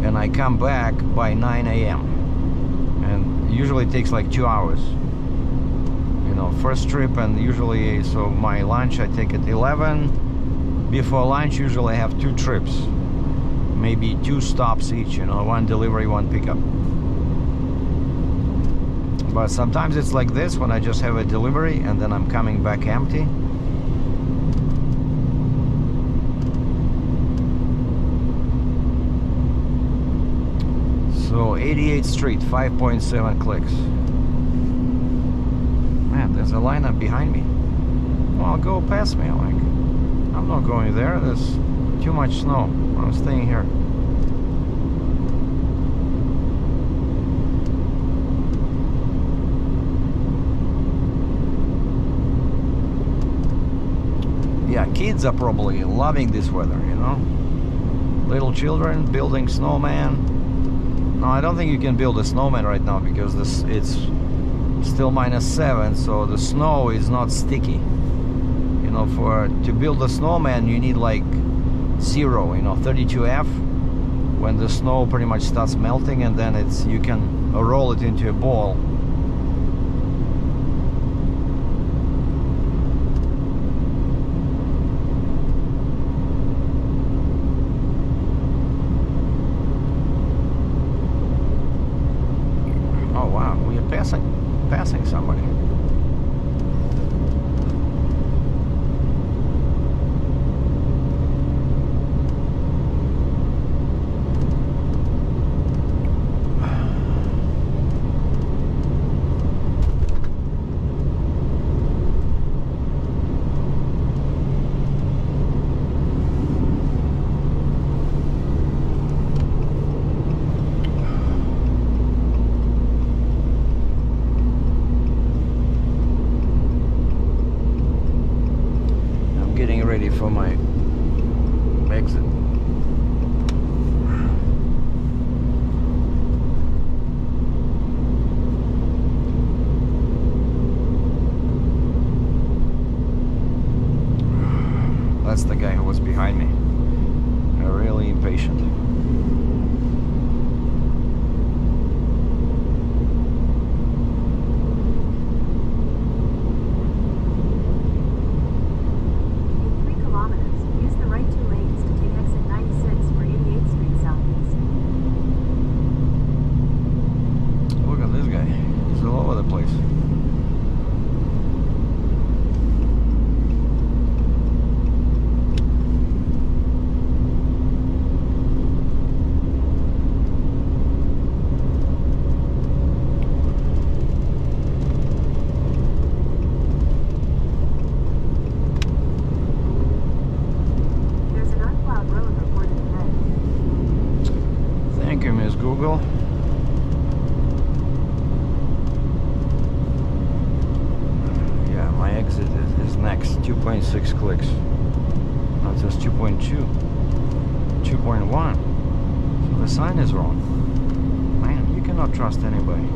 and I come back by 9 a.m. and usually it takes like 2 hours, you know, first trip. And usually, so my lunch I take at 11. Before lunch usually I have 2 trips, maybe 2 stops each, you know, 1 delivery, 1 pickup. But sometimes it's like this, when I just have a delivery and then I'm coming back empty. So 88th Street, 5.7 clicks. Man, there's a lineup behind me. Well, go past me. Like, I'm not going there. There's too much snow. I'm staying here. Yeah, kids are probably loving this weather, you know. Little children building snowman. No, I don't think you can build a snowman right now because it's still -7, so the snow is not sticky. You know, to build a snowman you need like 0, you know, 32F, when the snow pretty much starts melting, and then you can roll it into a ball. Oh wow, we are passing somebody. Ready for my exit. That's the guy who was behind me. Really impatient. Google. Yeah, my exit is next. 2.6 clicks. No, it says 2.2. 2.1. So the sign is wrong. Man, you cannot trust anybody.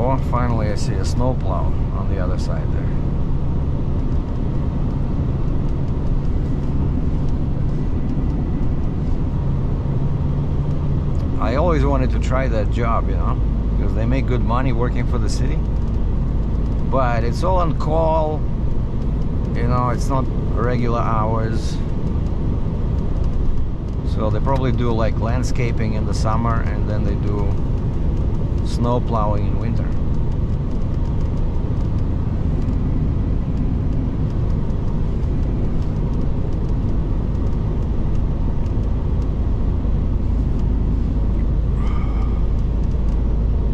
Oh, finally I see a snowplow on the other side there. I always wanted to try that job, you know, because they make good money working for the city. But it's all on call, you know, it's not regular hours. So they probably do like landscaping in the summer, and then they do snow plowing in winter.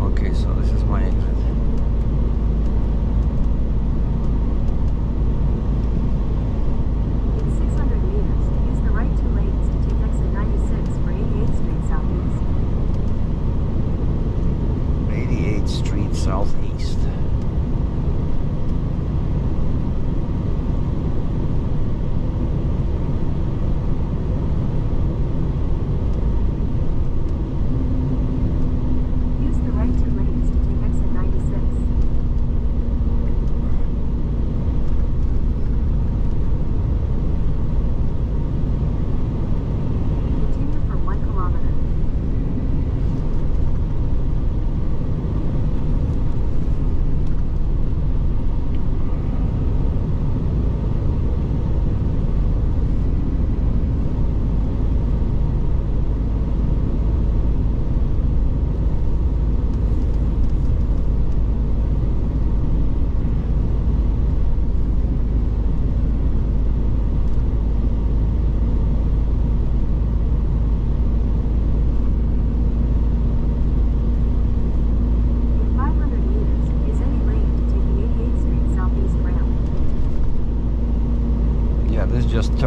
Okay, so this is my exit. In 600 meters, use the right 2 lanes to take exit 96 for 88th Street Southeast. 88th Street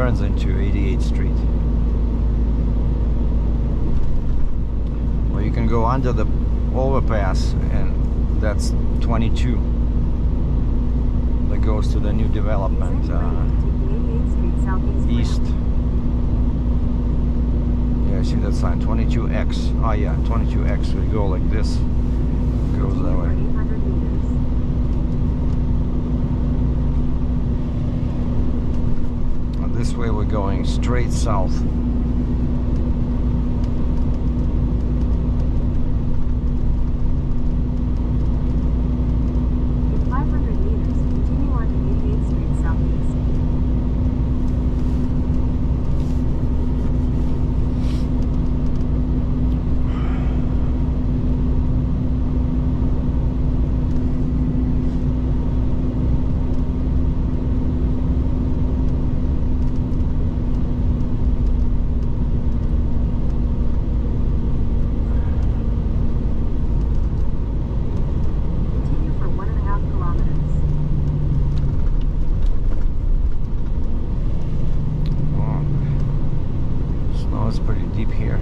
turns into 88th Street. Or you can go under the overpass, and that's 22. That goes to the new development east. Yeah, see that sign, 22X. Oh yeah, 22X. We go like this. Goes that way. And this way we're going straight south. In 500 meters, continue on to 88th Street Southeast. Continue for 1.5 kilometers. Oh, snow is pretty deep here.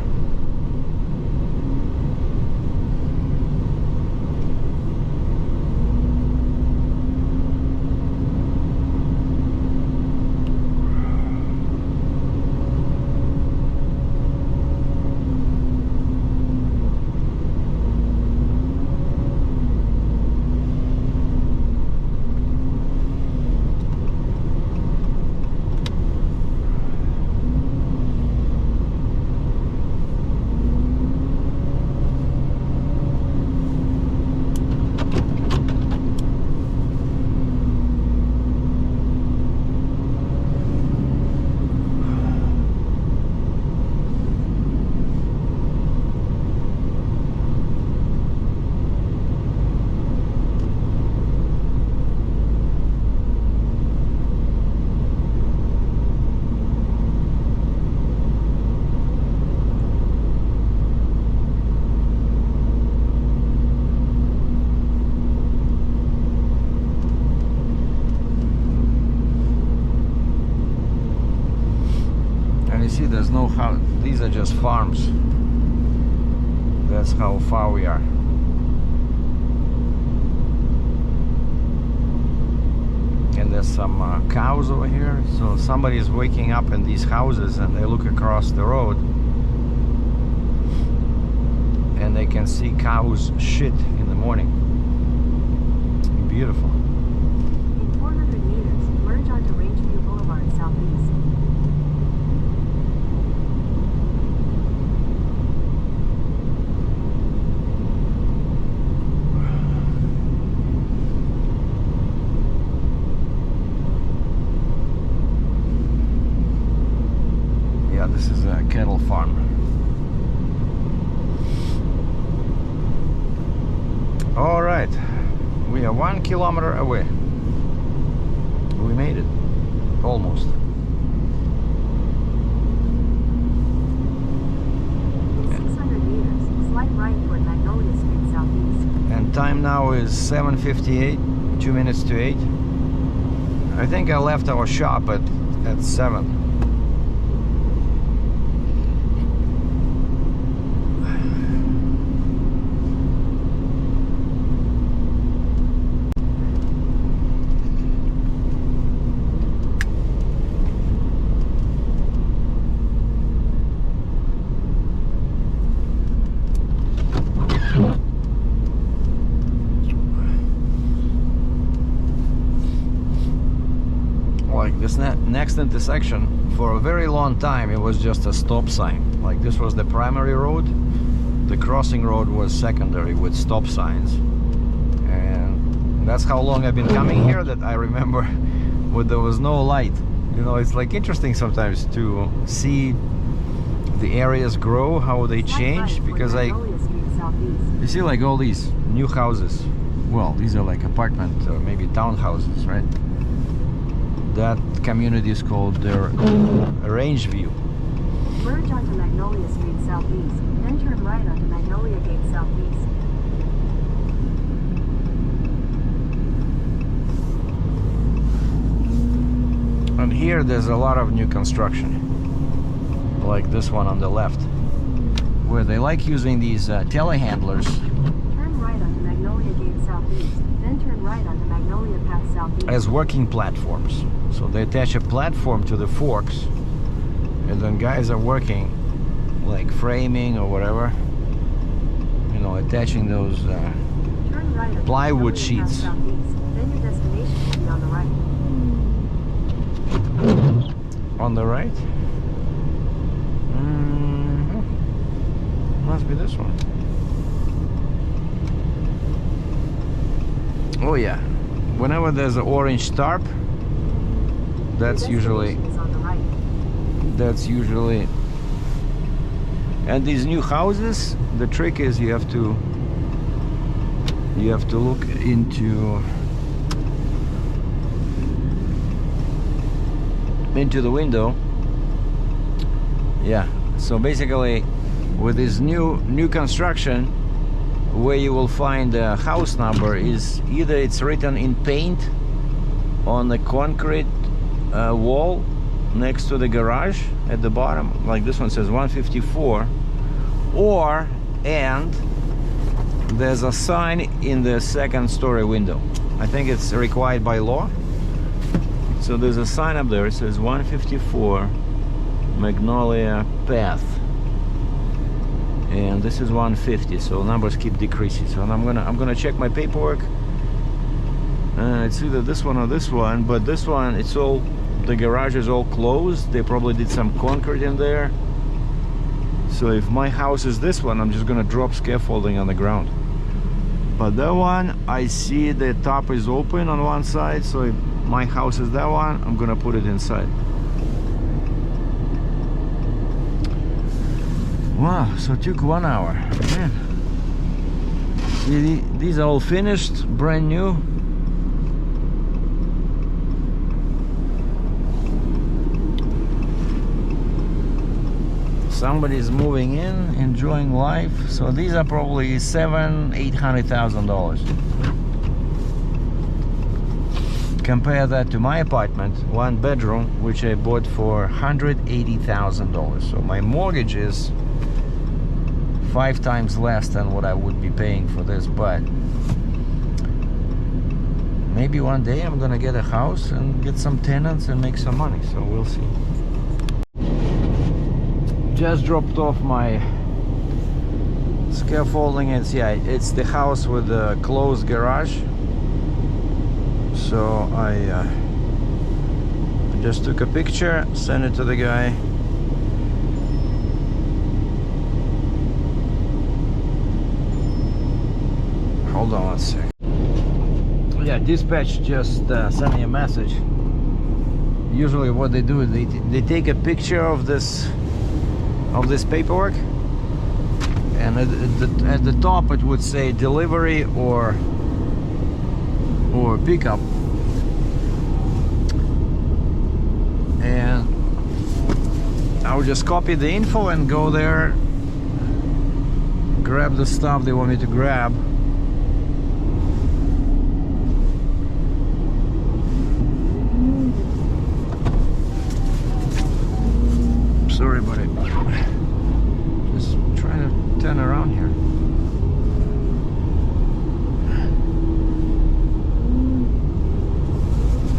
And you see there's no house, these are just farms. That's how far we are. And there's some cows over here, so somebody is waking up in these houses and they look across the road and they can see cows shit in the morning. Beautiful. In 400 meters, merge onto Rangeview Boulevard Southeast. Yeah, this is a cattle farm. All right, we are 1 kilometer away. We made it, almost. 600 meters, slight right toward Magnolia Street Southeast. And time now is 7:58, 2 minutes to 8. I think I left our shop at 7. Like this next intersection, for a very long time it was just a stop sign. Like this was the primary road, the crossing road was secondary with stop signs, and that's how long I've been coming here that I remember when there was no light. You know, it's like interesting sometimes to see the areas grow, how they change, because you see like all these new houses, well, these are like apartment or maybe townhouses, right? That community is called Rangeview. Merge onto Magnolia Street Southeast, then turn right onto Magnolia Gate Southeast. And here here there's a lot of new construction, like this one on the left, where they like using these telehandlers. Turn right onto Magnolia Gate Southeast, then turn right onto Magnolia Path Southeast. As working platforms. So they attach a platform to the forks, and then guys are working, like framing or whatever, you know, attaching those Turn right onto plywood Magnolia Path sheets. Southeast, then your destination will be on the right. On the right? Must be this one. Oh yeah. Whenever there's an orange tarp, that's Your usually destination is on the right. and these new houses, the trick is you have to look into the window. Yeah, so basically with this new construction, where you will find the house number is either it's written in paint on the concrete wall next to the garage at the bottom, like this one says 154, and there's a sign in the second story window. I think it's required by law. So there's a sign up there, it says 154 Magnolia Path, and this is 150, so numbers keep decreasing. So I'm gonna check my paperwork. It's either this one or this one, but this one, it's all, the garage is all closed. They probably did some concrete in there. So if my house is this one, I'm just gonna drop scaffolding on the ground. But that one, I see the top is open on one side, so if my house is that one, I'm gonna put it inside. Wow, so it took 1 hour. Man. See, these are all finished, brand new. Somebody's moving in, enjoying life. So these are probably $700,000-800,000. Compare that to my apartment, 1 bedroom, which I bought for $180,000. So my mortgage is 5 times less than what I would be paying for this. But maybe one day I'm gonna get a house and get some tenants and make some money. So we'll see. Just dropped off my scaffolding. It's the house with the closed garage. So I just took a picture, sent it to the guy. Hold on 1 sec. Yeah, dispatch just sent me a message. Usually what they do is they take a picture of this paperwork, and at the top it would say delivery or pickup, and I would just copy the info and go there, grab the stuff they want me to grab. Sorry, buddy. Just trying to turn around here.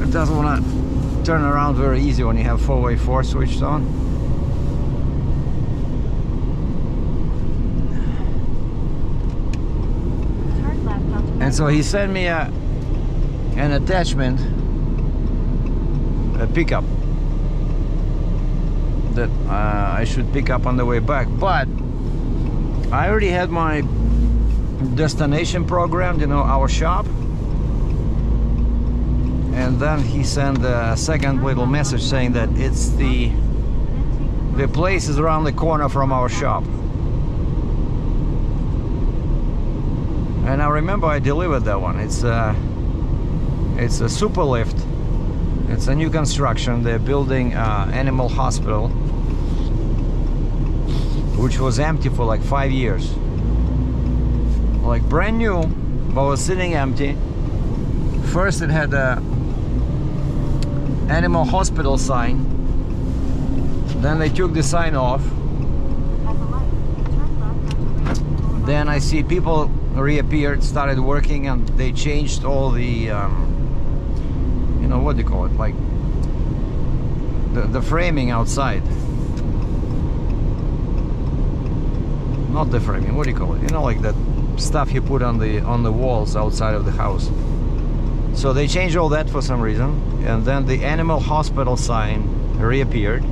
It doesn't want to turn around very easy when you have 4x4 switched on. And so he sent me an attachment, a pickup, that I should pick up on the way back. But I already had my destination programmed, you know, our shop. And then he sent a second little message saying that it's the place is around the corner from our shop. And I remember I delivered that one. It's a super lift. It's a new construction. They're building animal hospital, which was empty for like 5 years. Like brand new, but was sitting empty. First it had animal hospital sign. Then they took the sign off. At the light, turn left onto Rankin Boulevard. Then I see people reappeared, started working, and they changed all the, you know, what do you call it? Like the framing outside. Not the framing, what do you call it? You know, like that stuff you put on the walls outside of the house. So they changed all that for some reason, and then the animal hospital sign reappeared.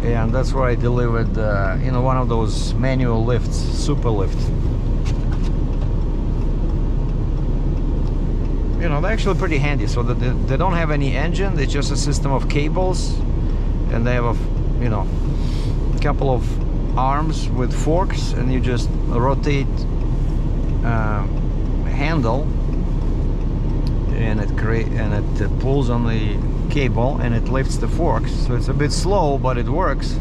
And that's where I delivered, you know, one of those manual lifts, super lift. You know, they're actually pretty handy. So that they don't have any engine. It's just a system of cables, and they have a, you know, couple of arms with forks, and you just rotate handle, and it pulls on the cable and it lifts the forks. So it's a bit slow, but it works,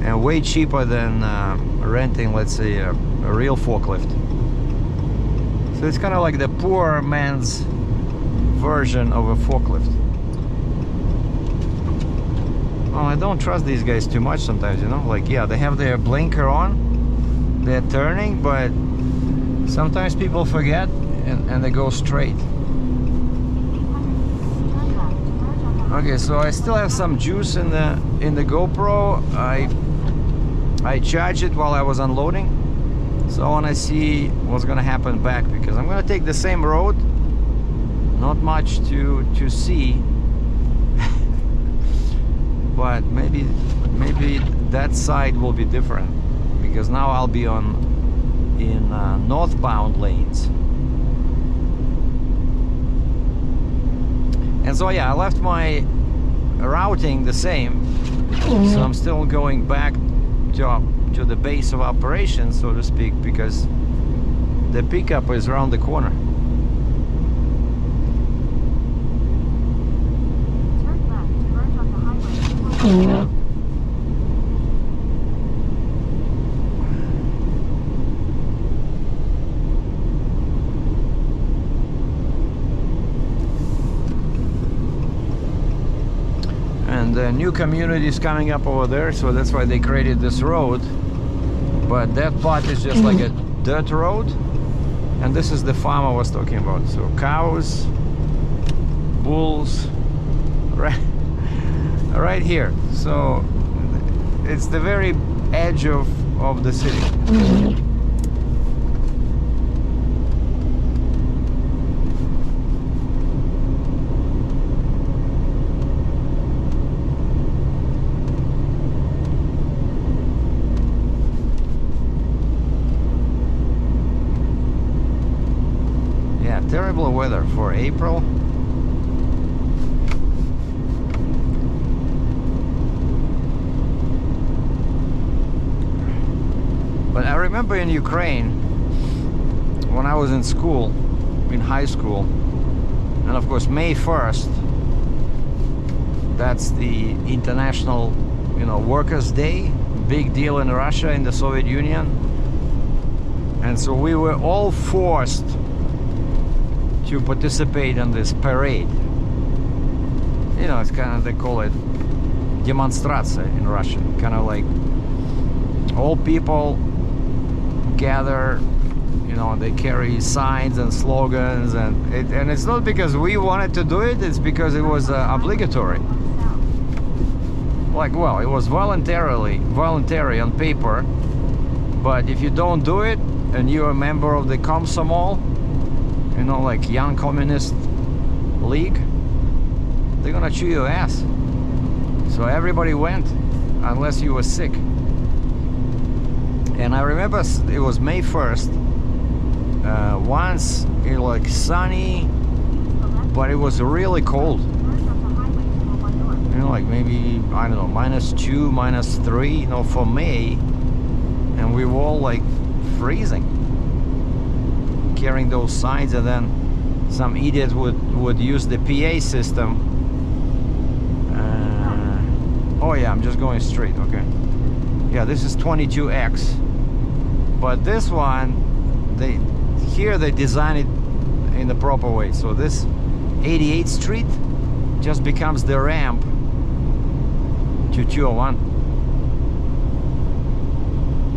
and way cheaper than renting, let's say, a real forklift. So it's kind of like the poor man's version of a forklift. Well, I don't trust these guys too much sometimes, you know, like, yeah, they have their blinker on, they're turning, but sometimes people forget and they go straight. Okay, so I still have some juice in the GoPro. I charged it while I was unloading, so I want to see what's gonna happen back, because I'm gonna take the same road, not much to see, but maybe that side will be different, because now I'll be in northbound lanes. And so yeah, I left my routing the same, so I'm still going back to the base of operations, so to speak, because the pickup is around the corner. Turn left to merge on the highway. The new community is coming up over there, so that's why they created this road. But that part is just like a dirt road, and this is the farm I was talking about. So cows, bulls, right here. So it's the very edge of the city. Terrible weather for April. But I remember in Ukraine, when I was in school, in high school, and of course May 1st, that's the International, you know, Workers' Day, big deal in Russia, in the Soviet Union. And so we were all forced to participate in this parade. You know, it's kind of, they call it demonstratsiya in Russian. Kind of like all people gather, you know, they carry signs and slogans, and it's not because we wanted to do it, it's because it was obligatory. Like, well, it was voluntary on paper, but if you don't do it and you're a member of the Komsomol, you know, like Young Communist League, they're gonna chew your ass. So everybody went, unless you were sick. And I remember it was May 1st. Once it was like sunny, but it was really cold. You know, like maybe, I don't know, -2, -3, you know, for May. And we were all like freezing, carrying those signs, and then some idiot would use the PA system. Oh yeah, I'm just going straight, okay. Yeah, this is 22X. But this one, they designed it in the proper way. So this 88th Street just becomes the ramp to 201,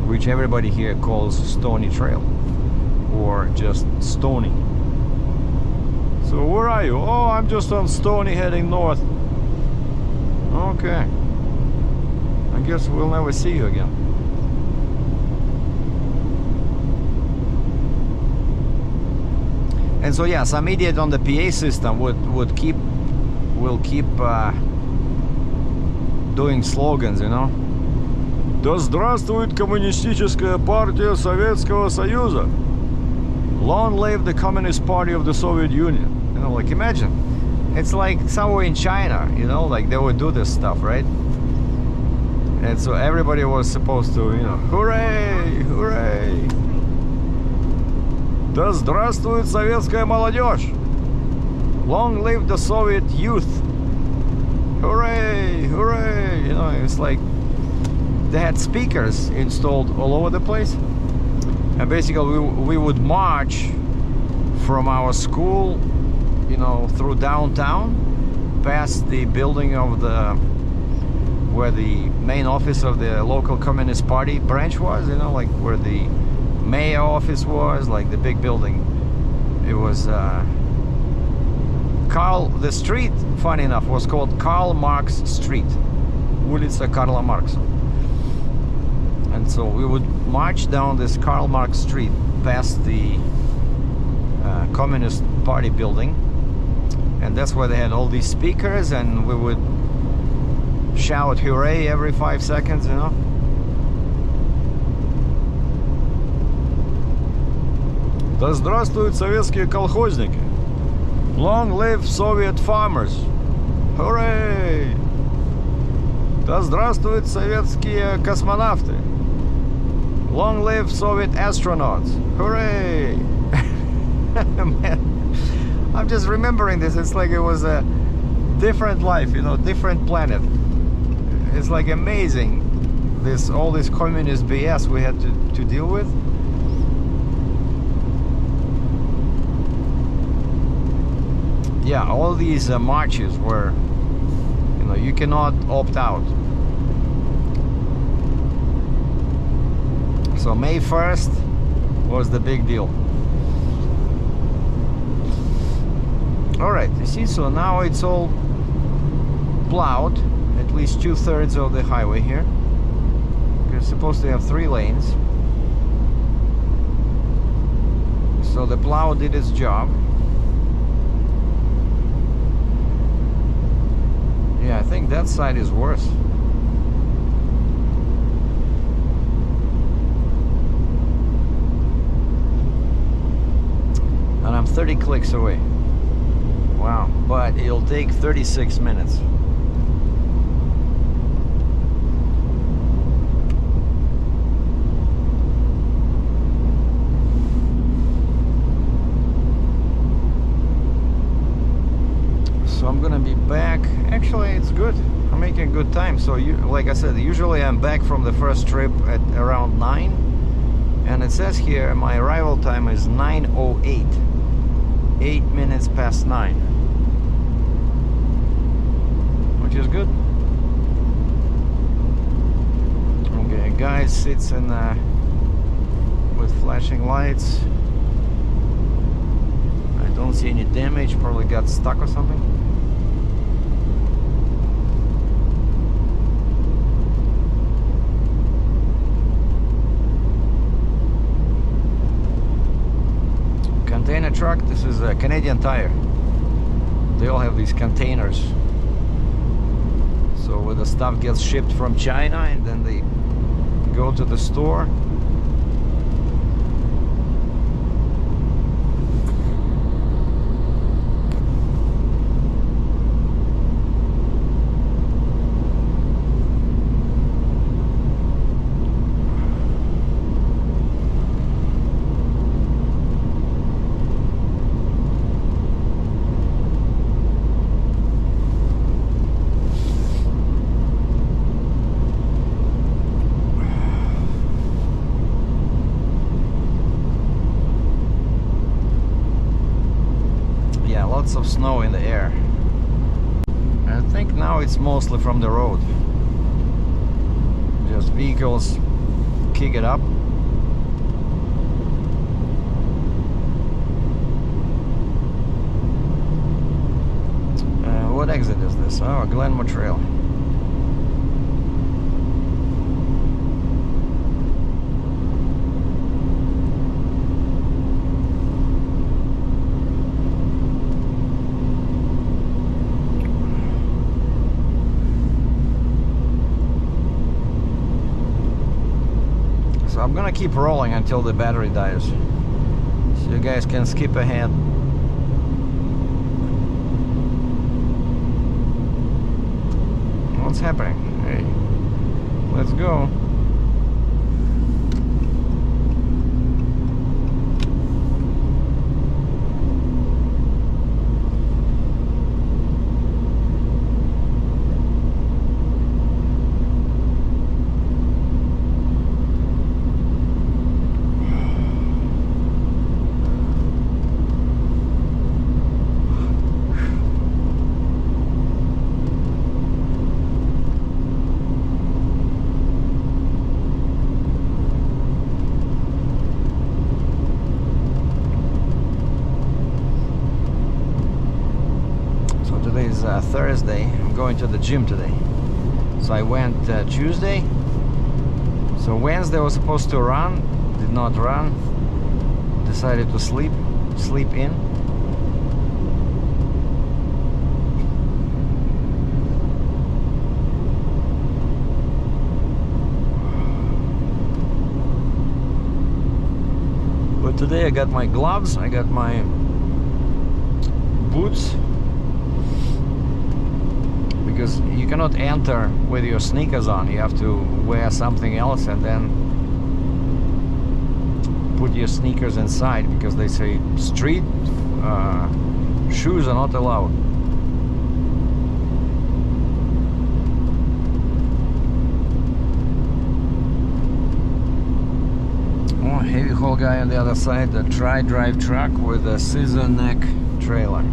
which everybody here calls Stony Trail or just Stony. So where are you? Oh, I'm just on Stony heading north. Okay. I guess we'll never see you again. And so yeah, some idiot on the PA system will keep doing slogans, you know. Да здравствует коммунистическая партия Советского Союза. Long live the Communist Party of the Soviet Union. You know, like imagine. It's like somewhere in China, you know, like they would do this stuff, right? And so everybody was supposed to, you know, hooray, hooray. Да здравствует советская молодежь! Long live the Soviet youth! Hooray! Hooray! You know, it's like they had speakers installed all over the place. And basically we would march from our school, you know, through downtown, past the building of where the main office of the local Communist Party branch was, you know, like where the mayor office was, like the big building. It was the street, funny enough, was called Karl Marx Street, улица Карла Маркса. And so we would march down this Karl Marx Street past the Communist Party building, and that's where they had all these speakers, and we would shout hooray every 5 seconds, you know. Да здравствуют советские колхозники! Long live Soviet farmers! Hooray! Да здравствуют советские космонавты! Long live Soviet astronauts! Hooray! Man, I'm just remembering this. It's like it was a different life, you know, different planet. It's like amazing. All this communist BS we had to deal with. Yeah, all these marches were, you know, you cannot opt out. So May 1st was the big deal. All right, you see, so now it's all plowed, at least 2/3 of the highway here. We're supposed to have 3 lanes. So the plow did its job. Yeah, I think that side is worse. And I'm 30 clicks away. Wow, but it'll take 36 minutes. So I'm gonna be back. Actually, it's good. I'm making good time. So like I said, usually I'm back from the first trip at around 9, and it says here my arrival time is 9:08. 8 minutes past 9, which is good. Okay, guy sits in with flashing lights. I don't see any damage. Probably got stuck or something. Container truck. This is a Canadian Tire. They all have these containers. So where the stuff gets shipped from China and then they go to the store. lots of snow in the air. I think now it's mostly from the road. Just vehicles kick it up. What exit is this? Oh, Glenmore Trail. So I'm gonna keep rolling until the battery dies, so you guys can skip ahead. What's happening? Hey, let's go. Thursday. I'm going to the gym today. So I went Tuesday. So Wednesday I was supposed to run, did not run. Decided to sleep in. But today I got my gloves, I got my boots. Because you cannot enter with your sneakers on, you have to wear something else and then put your sneakers inside, because they say street shoes are not allowed. Oh, heavy haul guy on the other side, the tri-drive truck with a scissor neck trailer.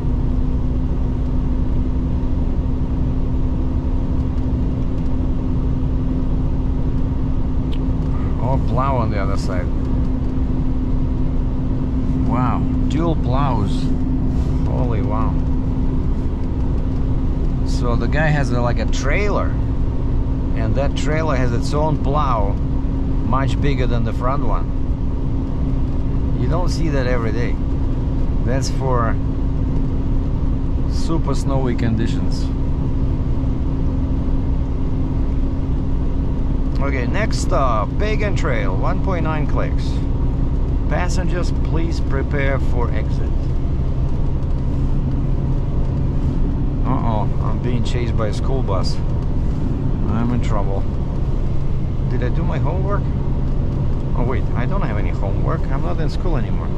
Plow on the other side. Wow, dual plows. Holy wow. So the guy has like a trailer, and that trailer has its own plow, much bigger than the front one. You don't see that every day. That's for super snowy conditions. Okay, next stop, Pagan Trail, 1.9 clicks. Passengers, please prepare for exit. Uh-oh, I'm being chased by a school bus. I'm in trouble. Did I do my homework? Oh wait, I don't have any homework. I'm not in school anymore.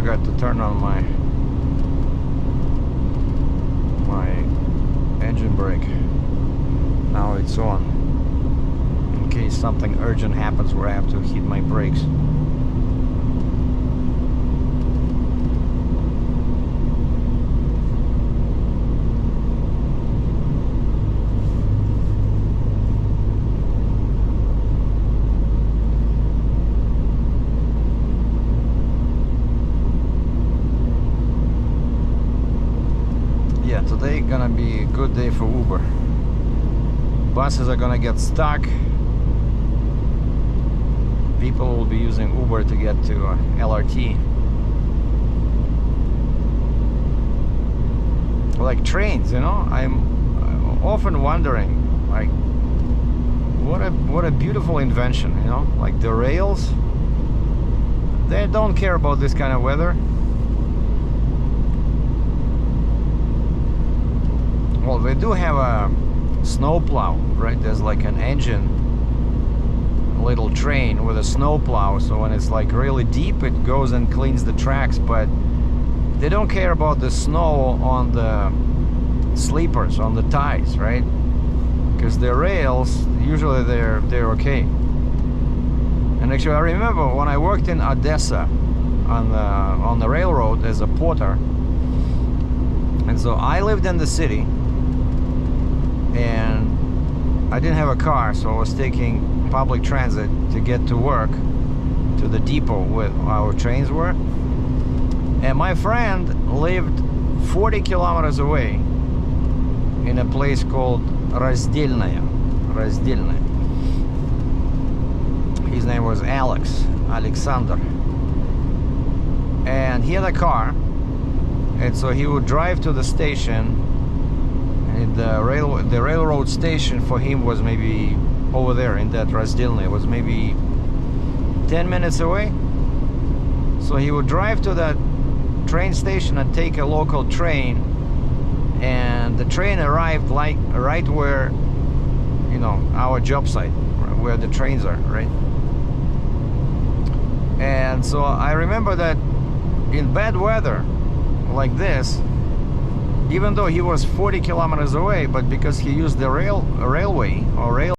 forgot to turn on my engine brake. Now it's on, in case something urgent happens where I have to hit my brakes. Yeah, today gonna be a good day for Uber. Buses are gonna get stuck. People will be using Uber to get to LRT. Like trains, you know, I'm often wondering, like, what a beautiful invention, you know, like the rails. They don't care about this kind of weather. Well, they do have a snowplow, right? There's like an engine, a little train with a snowplow, so when it's like really deep, it goes and cleans the tracks, but they don't care about the snow on the sleepers, on the ties, right? Because the rails, usually they're okay. And actually, I remember when I worked in Odessa on the railroad as a porter, and so I lived in the city, and I didn't have a car, so I was taking public transit to get to work, to the depot where our trains were. And my friend lived 40 kilometers away in a place called Разделная. His name was Alexander. And he had a car, and so he would drive to the station. And the railroad station for him was maybe over there in that Разделная. It was maybe 10 minutes away. So he would drive to that train station and take a local train, and the train arrived like right where, you know, our job site, where the trains are, right? And so I remember that in bad weather like this, even though he was 40 kilometers away, but because he used the railway or rail